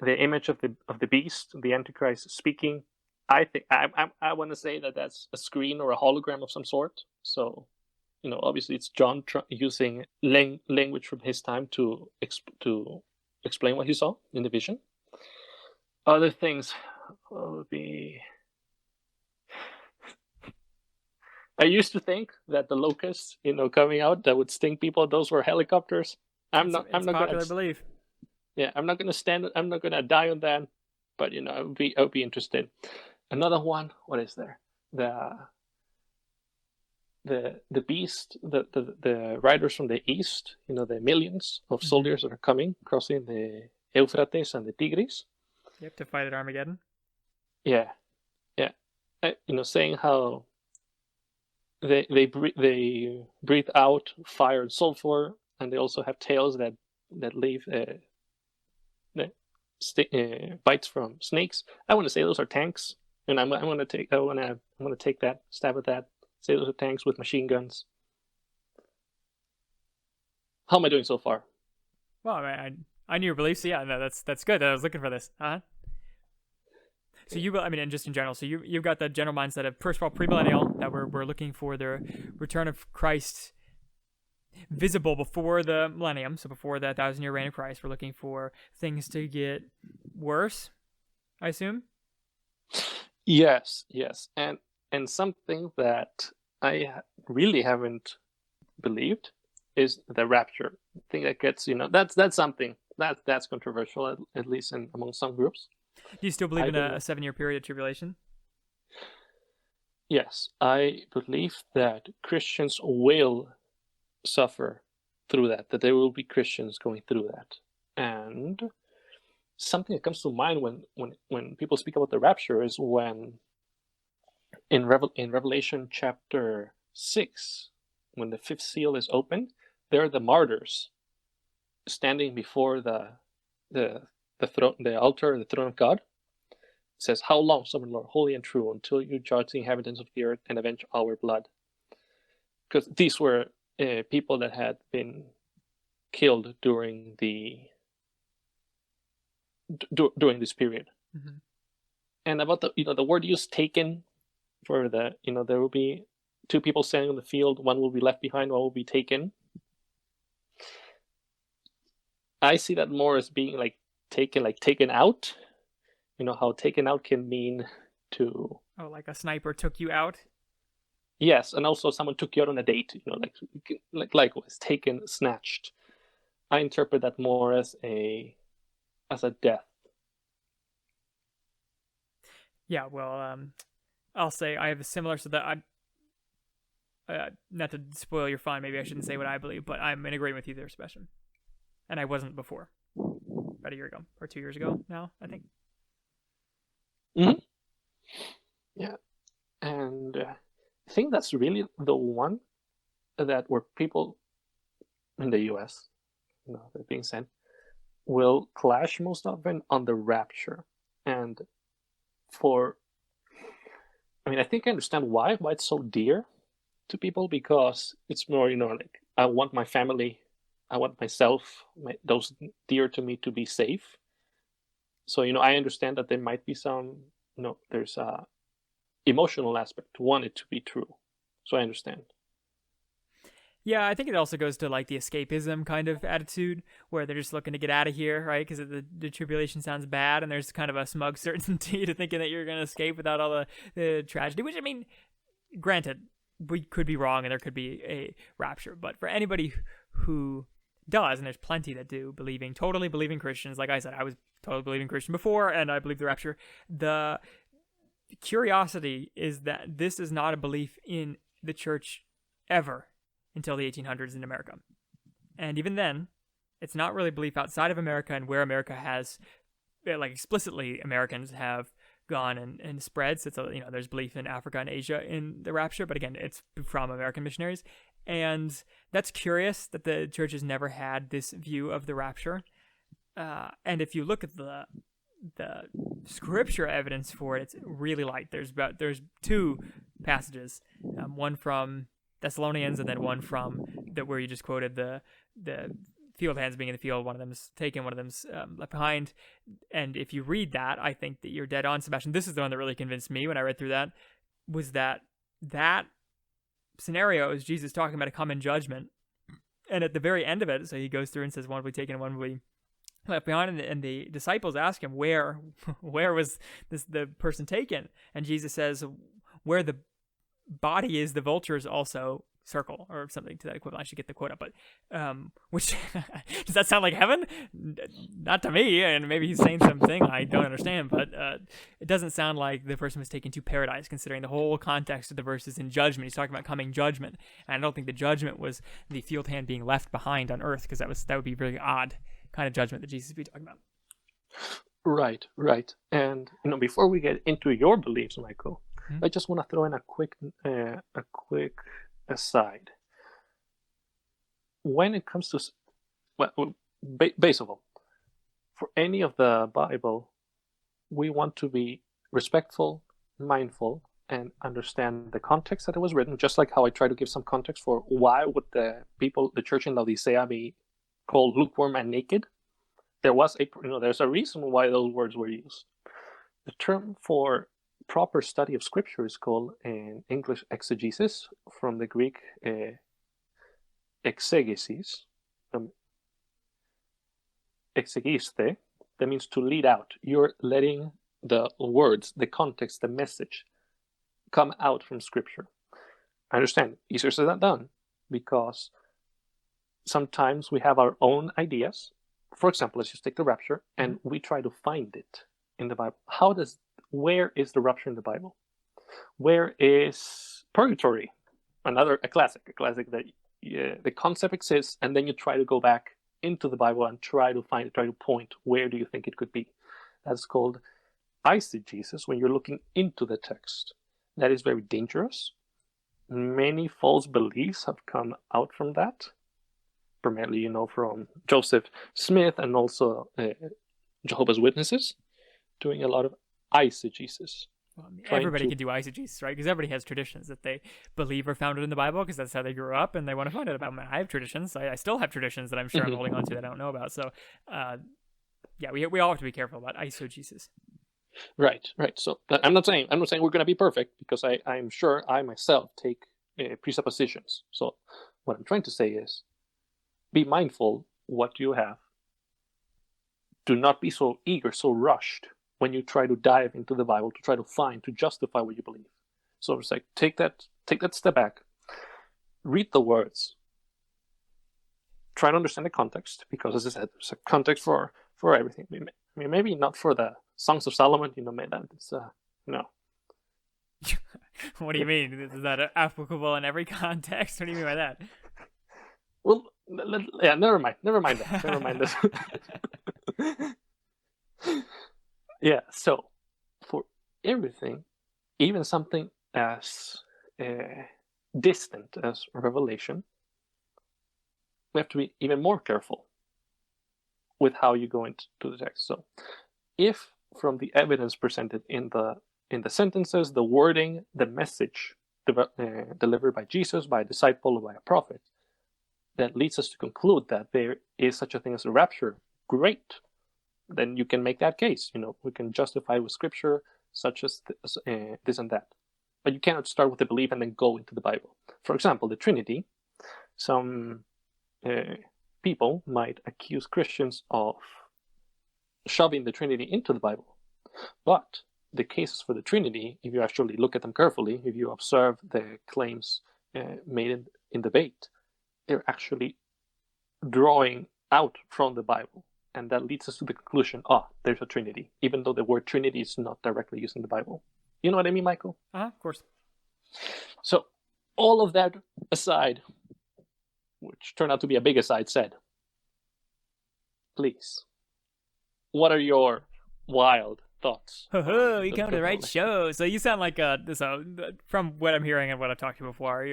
image of the beast, the Antichrist speaking, I think I want to say that that's a screen or a hologram of some sort. So, obviously it's John using language from his time to explain what he saw in the vision. Other things would be. I used to think that the locusts, coming out that would sting people, those were helicopters. I'm not popular belief. Yeah, I'm not gonna die on that, but I would be interested. Another one, what is there? The beast, the riders from the east, the millions of soldiers that are coming, crossing the Euphrates and the Tigris. You have to fight at Armageddon. Yeah. Saying how they breathe out fire and sulfur, and they also have tails that leave bites from snakes. I want to say those are tanks, and I'm going to take that stab at that. Say those are tanks with machine guns. How am I doing so far? Well, I knew your beliefs. So yeah, no, that's good. I was looking for this. So and just in general, so you've got the general mindset of, first of all, premillennial, that we're looking for the return of Christ visible before the millennium, so before the 1,000-year reign of Christ. We're looking for things to get worse, I assume. Yes, and something that I really haven't believed is the rapture. I think that gets, that's something that's controversial, at least among some groups. Do you still believe in a 7-year period of tribulation? Yes, I believe that Christians will suffer through that there will be Christians going through that. And something that comes to mind when people speak about the rapture is when in Revelation chapter 6, when the fifth seal is opened, there are the martyrs standing before the throne, the altar, the throne of God. It says, "How long, sovereign Lord, holy and true, until you judge the inhabitants of the earth and avenge our blood?" Because these were people that had been killed during this period. Mm-hmm. And about the word used, taken, for there will be 2 people standing on the field, one will be left behind, one will be taken. I see that more as being taken out. How taken out can mean to... Oh, like a sniper took you out? Yes, and also someone took you out on a date, likewise, taken, snatched. I interpret that more as a death. Yeah, well, I'll say I have a similar, so that not to spoil your fun, maybe I shouldn't say what I believe, but I'm in agreement with you there, Sebastian. And I wasn't before. About a year ago, or 2 years ago now, I think. Mm-hmm. Yeah, and I think that's really the one that where people in the U.S., that being said, will clash most often on the rapture. And I think I understand why it's so dear to people, because it's more, I want my family, I want myself, those dear to me, to be safe. So, I understand that there might be some, there's a emotional aspect to want it to be true. So I understand. Yeah, I think it also goes to the escapism kind of attitude, where they're just looking to get out of here, right? Because the tribulation sounds bad, and there's kind of a smug certainty to thinking that you're going to escape without all the tragedy, which, granted, we could be wrong and there could be a rapture, but for anybody who does, and there's plenty that do, totally believing Christians, like I said, I was totally believing Christian before, and I believe the rapture. The curiosity is that this is not a belief in the church ever until the 1800s in America. And even then, it's not really belief outside of America, and where America has, explicitly Americans have gone and spread. So it's there's belief in Africa and Asia in the rapture, but again, it's from American missionaries. And that's curious that the church has never had this view of the rapture. And if you look at the scripture evidence for it, it's really light. There's 2 passages, one from Thessalonians and then one from where you just quoted the field hands being in the field. One of them's taken, one of them's left behind. And if you read that, I think that you're dead on, Sebastian. This is the one that really convinced me when I read through that, was that scenario is Jesus talking about a common judgment. And at the very end of it, so he goes through and says, one will be taken, one will be left behind, and the disciples ask him, where was the person taken? And Jesus says, where the body is, the vultures also circle, or something to that equivalent. I should get the quote up, but which does that sound like heaven? Not to me, and maybe he's saying something I don't understand, but it doesn't sound like the person was taken to paradise, considering the whole context of the verses in judgment. He's talking about coming judgment, and I don't think the judgment was the field hand being left behind on earth, because that would be a really odd kind of judgment that Jesus would be talking about. Right. And before we get into your beliefs, Michael, I just want to throw in a quick aside. When it comes to, base of all, for any of the Bible, we want to be respectful, mindful, and understand the context that it was written, just like how I try to give some context for why would the church in Laodicea be called lukewarm and naked. There's a reason why those words were used. The term for proper study of scripture is called in English exegesis, from the Greek exegesis, exegiste. That means to lead out. You're letting the words, the context, the message come out from scripture. I understand, easier said than done, because sometimes we have our own ideas. For example, let's just take the rapture, and we try to find it in the Bible. Where is the rapture in the Bible? Where is purgatory? A classic that the concept exists, and then you try to go back into the Bible and try to find it, try to point, where do you think it could be? That's called eisegesis, when you're looking into the text. That is very dangerous. Many false beliefs have come out from that, primarily, from Joseph Smith and also Jehovah's Witnesses, doing a lot of eisegesis. Well, everybody can do eisegesis, right? Because everybody has traditions that they believe are founded in the Bible, because that's how they grew up, and they want to find out about them. I have traditions. I still have traditions that I'm sure I'm holding on to that I don't know about. So, we all have to be careful about eisegesis. Right. So I'm not saying we're going to be perfect, because I'm sure I myself take presuppositions. So what I'm trying to say is, be mindful what you have. Do not be so eager, so rushed when you try to dive into the Bible to try to find, to justify what you believe. So it's like, take that step back, read the words, try to understand the context, because as I said, there's a context for everything. I mean, maybe not for the Songs of Solomon, it's no. What do you mean? Is that applicable in every context? What do you mean by that? Well, never mind that. Never mind this. Yeah, so for everything, even something as distant as Revelation, we have to be even more careful with how you go into the text. So if from the evidence presented in the sentences, the wording, the message delivered by Jesus, by a disciple, or by a prophet, that leads us to conclude that there is such a thing as a rapture, great. Then you can make that case. We can justify with scripture, such as this and that. But you cannot start with the belief and then go into the Bible. For example, the Trinity. Some people might accuse Christians of shoving the Trinity into the Bible. But the cases for the Trinity, if you actually look at them carefully, if you observe the claims made in debate, they're actually drawing out from the Bible. And that leads us to the conclusion, there's a Trinity, even though the word Trinity is not directly used in the Bible. You know what I mean, Michael? Of course. So, all of that aside, which turned out to be a big aside, said, please, what are your wild thoughts? You come to the right show. So you sound like from what I'm hearing and what I've talked to you before,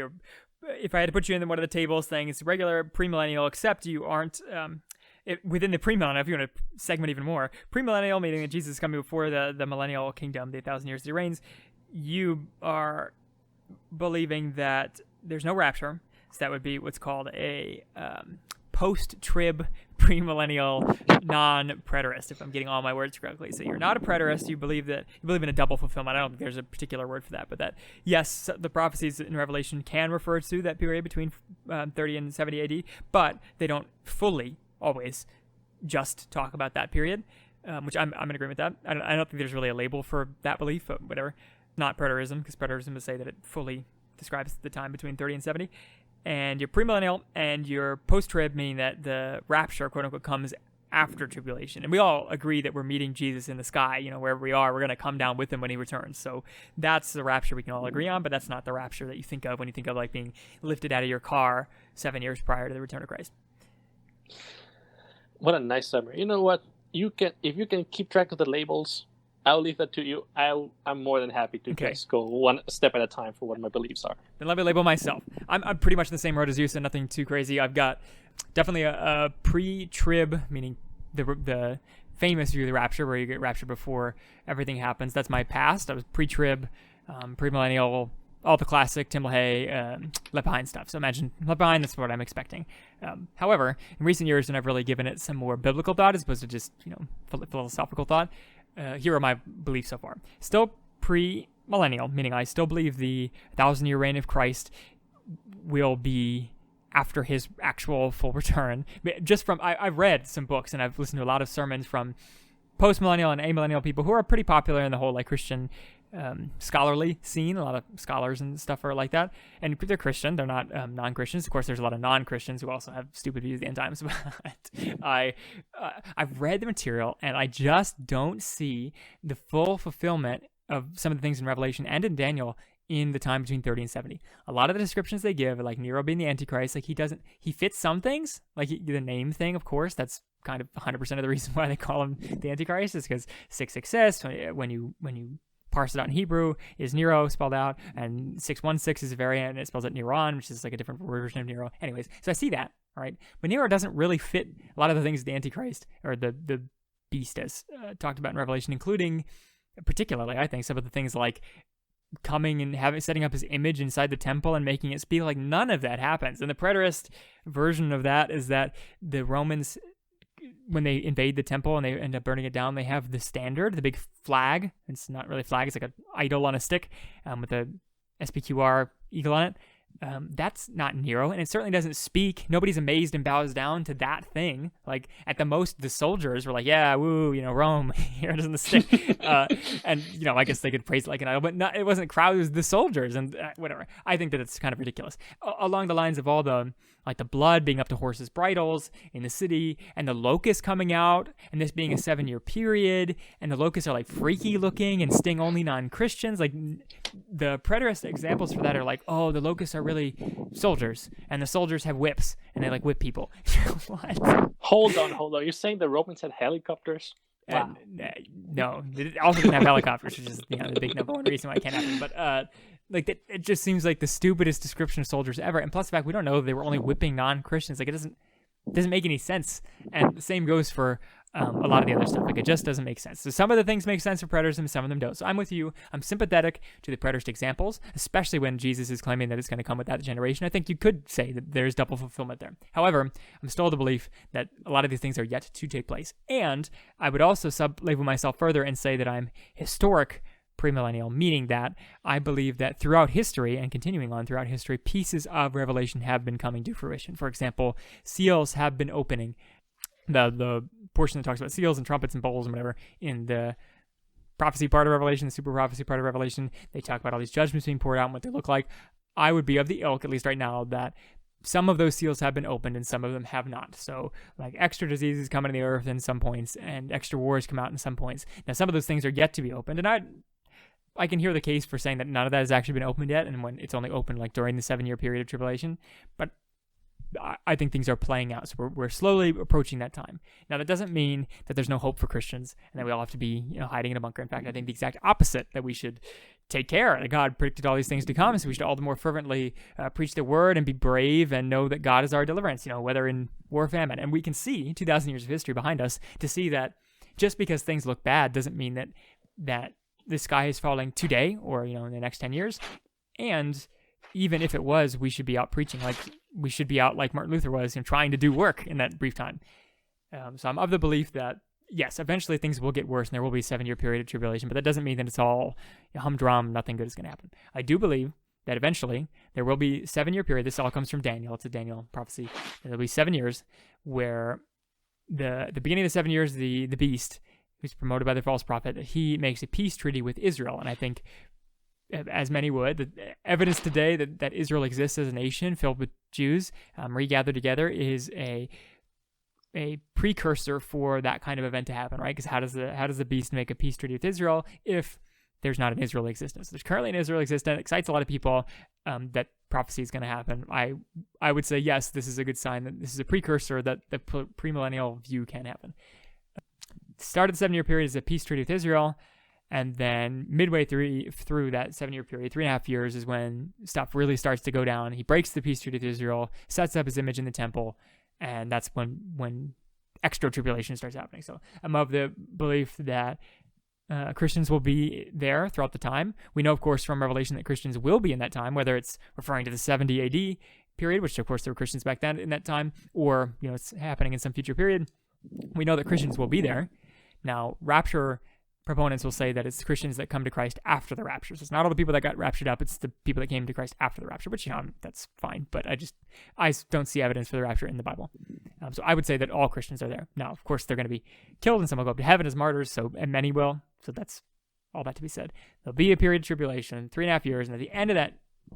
if I had to put you in one of the tables things, regular premillennial, except you aren't... within the premillennial, if you want to segment even more, premillennial, meaning that Jesus is coming before the millennial kingdom, the 1,000 years he reigns, you are believing that there's no rapture. So that would be what's called a post-trib premillennial non-preterist, if I'm getting all my words correctly. So you're not a preterist. You believe in a double fulfillment. I don't think there's a particular word for that, but that, yes, the prophecies in Revelation can refer to that period between 30 and 70 AD, but they don't fully always just talk about that period, which I'm in agreement with that. I don't think there's really a label for that belief, but whatever. Not preterism, because preterism would say that it fully describes the time between 30 and 70. And your premillennial and your post-trib, meaning that the rapture, quote unquote, comes after tribulation. And we all agree that we're meeting Jesus in the sky, wherever we are, we're going to come down with him when he returns. So that's the rapture we can all agree on, but that's not the rapture that you think of when you think of like being lifted out of your car 7 years prior to the return of Christ. What a nice summary. You know what? If you can keep track of the labels, I'll leave that to you. I'm more than happy to just go one step at a time for what my beliefs are. Then let me label myself. I'm pretty much in the same road as you, so nothing too crazy. I've got definitely a pre-trib, meaning the famous view of the rapture, where you get raptured before everything happens. That's my past. I was pre-trib, premillennial, all the classic Tim LaHaye, Left Behind stuff. So imagine Left Behind, that's what I'm expecting. However, in recent years, when I've really given it some more biblical thought as opposed to just, philosophical thought, here are my beliefs so far. Still pre-millennial, meaning I still believe the 1,000-year reign of Christ will be after his actual full return. Just from, I've read some books and I've listened to a lot of sermons from post-millennial and amillennial people who are pretty popular in the whole Christian scholarly scene. A lot of scholars and stuff are like that, and they're Christian. They're not non-Christians. Of course, there's a lot of non-Christians who also have stupid views of the end times. But I've read the material, and I just don't see the full fulfillment of some of the things in Revelation and in Daniel in the time between 30 and 70. A lot of the descriptions they give, like Nero being the Antichrist, he fits some things, like the name thing, of course. That's kind of 100% of the reason why they call him the Antichrist, is because 666, when you parse it out in Hebrew, is Nero spelled out, and 616 is a variant, and it spells out Neron, which is like a different version of Nero. Anyways, so I see that, right? But Nero doesn't really fit a lot of the things the Antichrist, or the beast, is talked about in Revelation, including, particularly, I think, some of the things like coming and setting up his image inside the temple and making it speak. Like, none of that happens. And the preterist version of that is that the Romans, when they invade the temple and they end up burning it down, they have the standard, the big flag. It's not really a flag, it's like an idol on a stick with a SPQR eagle on it. That's not Nero, and it certainly doesn't speak. Nobody's amazed and bows down to that thing. Like, at the most, the soldiers were like, yeah, woo, Rome, here it is on the stick. And, I guess they could praise it like an idol, but it wasn't crowd, it was the soldiers, and whatever. I think that it's kind of ridiculous. Along the lines of all the blood being up to horses' bridles in the city, and the locusts coming out, and this being a 7-year period, and the locusts are, freaky looking and sting only non-Christians. Like, the preterist examples for that are like, oh, the locusts are really soldiers, and the soldiers have whips, and they whip people. What? Hold on. You're saying the Romans had helicopters? Wow. No, they also didn't have helicopters, which is the big number one reason why it can't happen. But it just seems like the stupidest description of soldiers ever. And plus the fact we don't know they were only whipping non-Christians. It doesn't make any sense. And the same goes for a lot of the other stuff. It just doesn't make sense. So some of the things make sense for preterism, some of them don't. So I'm with you. I'm sympathetic to the preterist examples, especially when Jesus is claiming that it's going to come with that generation. I think you could say that there's double fulfillment there. However, I'm still of the belief that a lot of these things are yet to take place. And I would also sub-label myself further and say that I'm historic premillennial, meaning that I believe that throughout history and continuing on throughout history, pieces of Revelation have been coming to fruition. For example, seals have been opening. The portion that talks about seals and trumpets and bowls and whatever in the prophecy part of Revelation, the super prophecy part of Revelation, they talk about all these judgments being poured out and what they look like. I would be of the ilk, at least right now, that some of those seals have been opened and some of them have not. So, extra diseases come into the earth in some points and extra wars come out in some points. Now, some of those things are yet to be opened, and I can hear the case for saying that none of that has actually been opened yet, and when it's only opened during the 7-year period of tribulation. But I think things are playing out, so we're slowly approaching that time. Now, that doesn't mean that there's no hope for Christians and that we all have to be hiding in a bunker. In fact, I think the exact opposite, that we should take care, that God predicted all these things to come, so we should all the more fervently preach the word and be brave and know that God is our deliverance, whether in war or famine. And we can see 2,000 years of history behind us to see that just because things look bad doesn't mean that the sky is falling today or in the next 10 years. And even if it was, we should be out preaching. We should be out like Martin Luther was, trying to do work in that brief time. So I'm of the belief that, yes, eventually things will get worse and there will be a 7-year period of tribulation, but that doesn't mean that it's all humdrum, nothing good is going to happen. I do believe that eventually there will be a 7-year period. This all comes from Daniel. It's a Daniel prophecy. There'll be 7 years where the beginning of the 7 years, the beast, who's promoted by the false prophet, he makes a peace treaty with Israel. And I think, as many would, the evidence today that Israel exists as a nation filled with Jews regathered together is a precursor for that kind of event to happen, right? Because how does the beast make a peace treaty with Israel if there's not an Israel existence? There's currently an Israel existence. It excites a lot of people that prophecy is going to happen. I would say, yes, this is a good sign that this is a precursor that the premillennial view can happen. The start of the 7-year period is a peace treaty with Israel. And then midway through that 7-year period, 3.5 years is when stuff really starts to go down. He breaks the peace treaty with Israel, sets up his image in the temple, and that's when extra tribulation starts happening. So I'm of the belief that Christians will be there throughout the time. We know, of course, from Revelation that Christians will be in that time, whether it's referring to the 70 AD period, which of course there were Christians back then in that time, or it's happening in some future period. We know that Christians will be there. Now, rapture proponents will say that it's Christians that come to Christ after the rapture. So it's not all the people that got raptured up, it's the people that came to Christ after the rapture, which, that's fine. But I don't see evidence for the rapture in the Bible. So I would say that all Christians are there. Now, of course, they're going to be killed and some will go up to heaven as martyrs, and many will. So that's all that to be said. There'll be a period of tribulation, 3.5 years, and at the end of that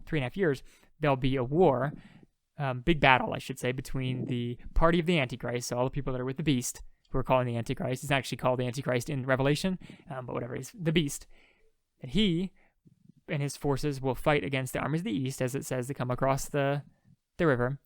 3.5 years, there'll be a war, big battle, I should say, between the party of the Antichrist, so all the people that are with the beast, who are calling the Antichrist. He's actually called the Antichrist in Revelation, but whatever, he's the beast. And he and his forces will fight against the armies of the east, as it says, to come across the river.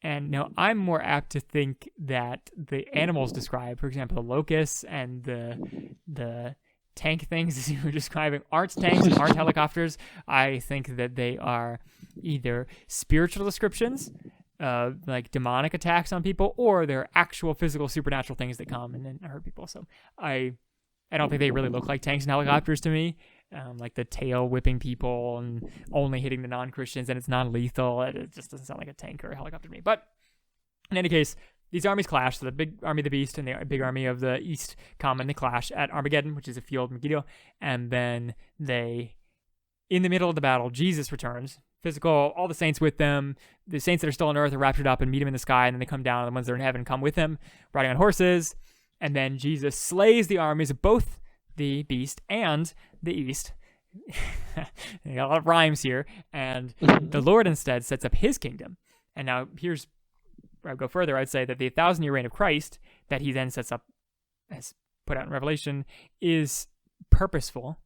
And now I'm more apt to think that the animals described, for example, the locusts and the tank things, as you were describing, aren't tanks and aren't helicopters. I think that they are either spiritual descriptions, like demonic attacks on people, or they're actual physical supernatural things that come and then hurt people. So I don't think they really look like tanks and helicopters to me, like the tail whipping people and only hitting the non-Christians, and it's non-lethal. It just doesn't sound like a tank or a helicopter to me. But in any case, these armies clash. So the big army of the beast and the big army of the east come and they clash at Armageddon, which is a field Megiddo. And then in the middle of the battle, Jesus returns, physical, all the saints with them. The saints that are still on earth are raptured up and meet him in the sky, and then they come down, and the ones that are in heaven come with him, riding on horses. And then Jesus slays the armies of both the beast and the east. You got a lot of rhymes here. And the Lord instead sets up his kingdom. And now here's where I go further. I'd say that the 1,000-year reign of Christ that he then sets up, as put out in Revelation, is purposeful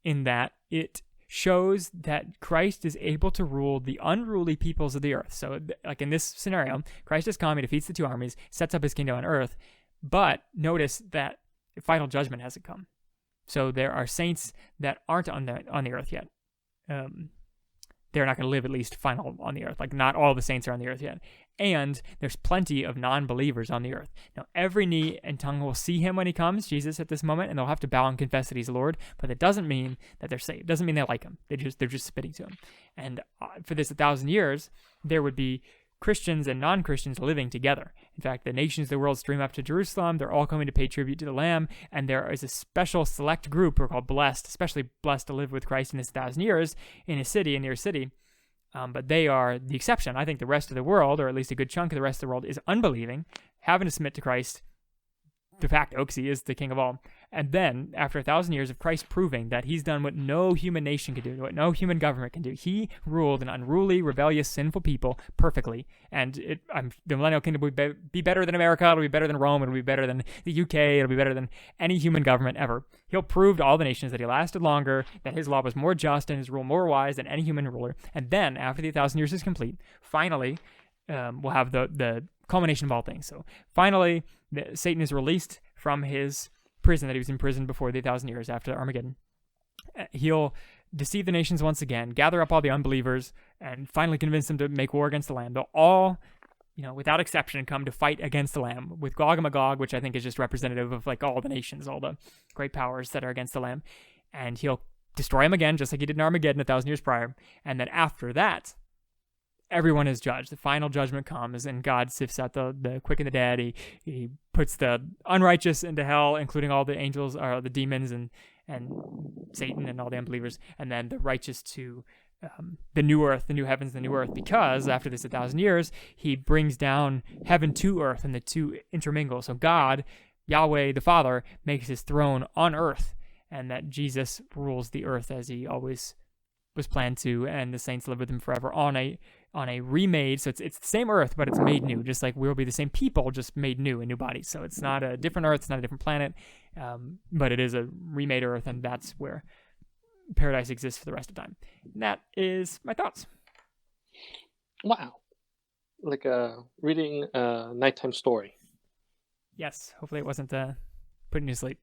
in that it shows that Christ is able to rule the unruly peoples of the earth. So like in this scenario, Christ has come, he defeats the two armies, sets up his kingdom on earth, but notice that final judgment hasn't come. So there are saints that aren't on the earth yet. They're not going to live at least final on the earth. Like not all the saints are on the earth yet. And there's plenty of non-believers on the earth. Now, every knee and tongue will see him when he comes, Jesus, at this moment, and they'll have to bow and confess that he's Lord. But that doesn't mean that they're saved. It doesn't mean they like him. They're just spitting to him. And for this 1,000 years, there would be Christians and non-Christians living together. In fact, the nations of the world stream up to Jerusalem. They're all coming to pay tribute to the Lamb. And there is a special select group who are called blessed, especially blessed to live with Christ in this 1,000 years in a city, a near city. But they are the exception. I think the rest of the world, or at least a good chunk of the rest of the world, is unbelieving, having to submit to Christ de facto, because he is the king of all. And then, after 1,000 years of Christ proving that he's done what no human nation can do, what no human government can do, he ruled an unruly, rebellious, sinful people perfectly. And the millennial kingdom will be better than America, it'll be better than Rome, it'll be better than the UK, it'll be better than any human government ever. He'll prove to all the nations that he lasted longer, that his law was more just and his rule more wise than any human ruler. And then, after the 1,000 years is complete, finally, we'll have the culmination of all things. So finally, Satan is released from his prison that he was in prison before the 1,000 years after Armageddon. He'll deceive the nations once again, gather up all the unbelievers, and finally convince them to make war against the Lamb. They'll all, without exception, come to fight against the Lamb with Gog and Magog, which I think is just representative of like all the nations, all the great powers that are against the Lamb. And he'll destroy them again, just like he did in Armageddon 1,000 years prior. And then after that, everyone is judged. The final judgment comes, and God sifts out the quick and the dead. He puts the unrighteous into hell, including all the angels, or the demons, and Satan and all the unbelievers, and then the righteous to the new earth, the new heavens, the new earth. Because after this 1,000 years, he brings down heaven to earth, and the two intermingle. So God, Yahweh the Father, makes his throne on earth, and that Jesus rules the earth as he always was planned to, and the saints live with him forever on a remade, so it's the same earth, but it's made new, just like we'll be the same people, just made new in new bodies. So it's not a different earth, it's not a different planet, but it is a remade earth, and that's where paradise exists for the rest of time. And that is my thoughts. Wow. Like reading a nighttime story. Yes, hopefully it wasn't putting you to sleep.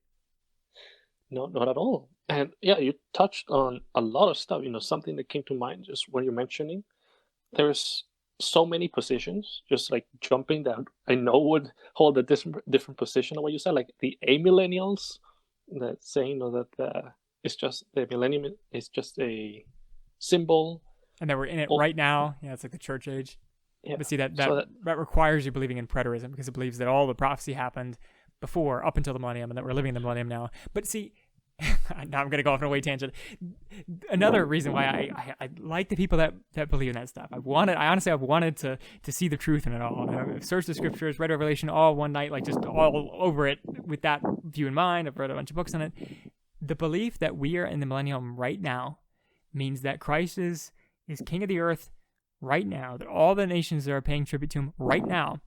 No, not at all. And yeah, you touched on a lot of stuff. Something that came to mind just when you're mentioning there's so many positions, just like jumping that I know would hold a different position of what you said, like the amillennials that say, that it's just the millennium is just a symbol. And that we're in it Oh, right now. Yeah, it's like the church age. yeah. But see, that So requires you believing in preterism, because it believes that all the prophecy happened before, up until the millennium, and that we're living in the millennium now. But see, now I'm going to go off on a way tangent. Another reason why I like the people that believe in that stuff. I've wanted to see the truth in it all. I've searched the scriptures, read Revelation all one night, like just all over it with that view in mind. I've read a bunch of books on it. The belief that we are in the millennium right now means that Christ is king of the earth right now, that all the nations are paying tribute to him right now,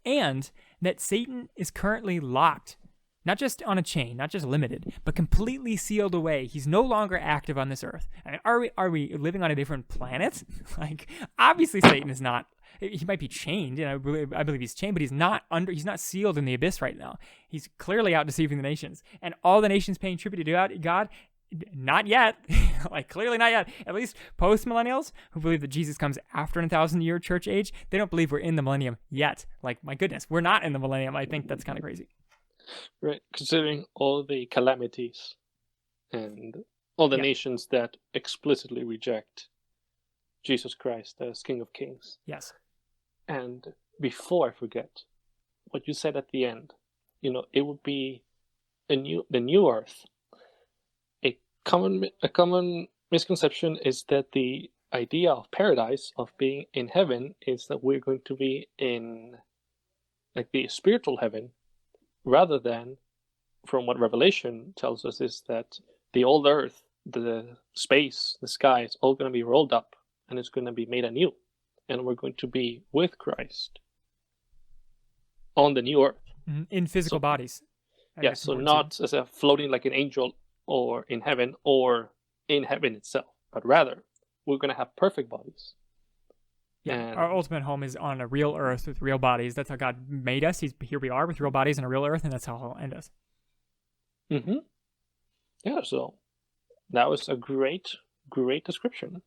and that Satan is currently locked, not just on a chain, not just limited, but completely sealed away. He's no longer active on this earth. I mean, are we living on a different planet? Like, obviously Satan is not. He might be chained, and I believe he's chained, but he's not sealed in the abyss right now. He's clearly out deceiving the nations, and all the nations paying tribute to God. Not yet. Like, clearly not yet. At least post-millennials who believe that Jesus comes after a 1,000-year church age, they don't believe we're in the millennium yet. Like, my goodness, we're not in the millennium. I think that's kind of crazy. right, considering all the calamities and all the nations that explicitly reject Jesus Christ as King of Kings. Yes. And before I forget, what you said at the end, it would be the new earth. A common misconception is that the idea of paradise, of being in heaven, is that we're going to be in like the spiritual heaven, rather than, from what Revelation tells us, is that the old earth, the space, the sky, is all going to be rolled up and it's going to be made anew, and we're going to be with Christ on the new earth in physical bodies. Yeah, so not as a floating like an angel or in heaven itself, but rather we're going to have perfect bodies. Yeah, and our ultimate home is on a real earth with real bodies. That's how God made us. Here we are with real bodies on a real earth, and that's how he'll end us. Mm-hmm. Yeah, so that was a great description.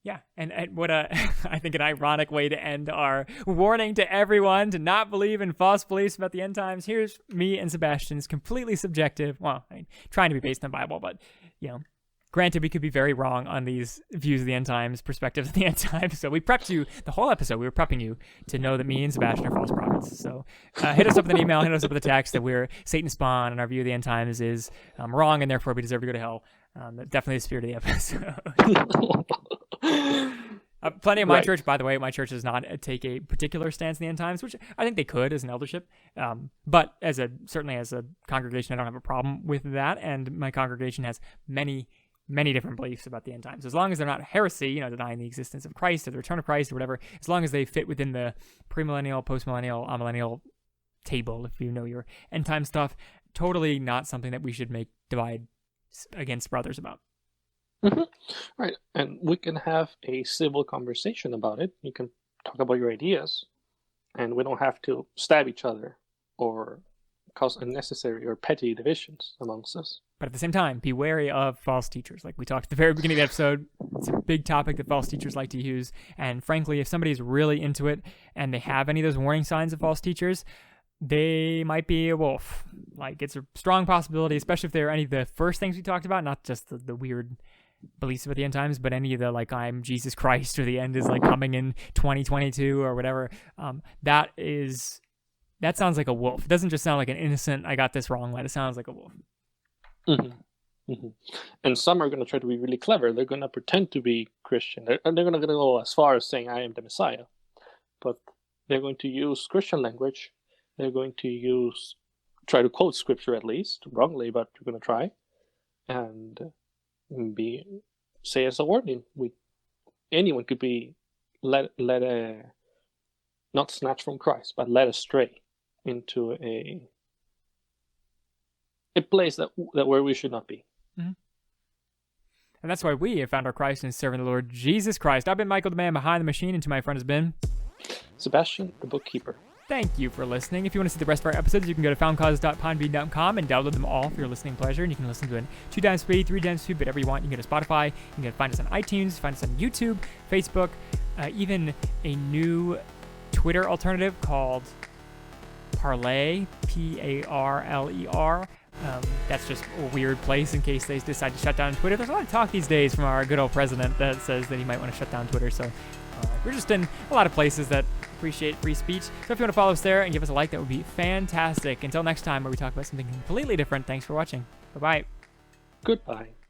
Yeah, and what I think an ironic way to end our warning to everyone to not believe in false beliefs about the end times. Here's me and Sebastian's completely subjective, trying to be based on the Bible, but, granted, we could be very wrong on these views of the end times, perspectives of the end times. So we prepped you, the whole episode, we were prepping you to know that me and Sebastian are false prophets. So hit us up with an email, hit us up with a text that we're Satan's spawn and our view of the end times is wrong, and therefore we deserve to go to hell. Definitely the spirit of the episode. Plenty of my church, by the way, my church does not take a particular stance in the end times, which I think they could as an eldership. But certainly as a congregation, I don't have a problem with that. And my congregation has many different beliefs about the end times. As long as they're not heresy, denying the existence of Christ or the return of Christ or whatever, as long as they fit within the premillennial, postmillennial, amillennial table, if you know your end time stuff, totally not something that we should make divide against brothers about. Mm-hmm. Right, and we can have a civil conversation about it. You can talk about your ideas, and we don't have to stab each other or cause unnecessary or petty divisions amongst us. But at the same time, be wary of false teachers. Like we talked at the very beginning of the episode, it's a big topic that false teachers like to use. And frankly, if somebody's really into it and they have any of those warning signs of false teachers, they might be a wolf. Like, it's a strong possibility, especially if they're any of the first things we talked about, not just the weird beliefs about the end times, but any of the, like, I'm Jesus Christ, or the end is, like, coming in 2022 or whatever. That sounds like a wolf. It doesn't just sound like an innocent, I got this wrong line. It sounds like a wolf. Mm-hmm. Mm-hmm. And some are going to try to be really clever. They're going to pretend to be Christian. They're going to go as far as saying, I am the Messiah. But they're going to use Christian language. They're going to try to quote scripture at least, wrongly, but they're going to try. And say as a warning. Anyone could be led not snatched from Christ, but led astray into a place that where we should not be. Mm-hmm. And that's why we have found our Christ in serving the Lord Jesus Christ. I've been Michael, the man behind the machine, and to my friend has been Sebastian, the bookkeeper. Thank you for listening. If you want to see the rest of our episodes, you can go to foundcause.podbean.com and download them all for your listening pleasure. And you can listen to it 2 times speed, 3 times speed, whatever you want. You can go to Spotify. You can find us on iTunes, find us on YouTube, Facebook, even a new Twitter alternative called Parler, Parler. That's just a weird place in case they decide to shut down Twitter. There's a lot of talk these days from our good old president that says that he might want to shut down Twitter. So we're just in a lot of places that appreciate free speech. So if you want to follow us there and give us a like, that would be fantastic. Until next time, where we talk about something completely different, thanks for watching. Bye-bye. Goodbye.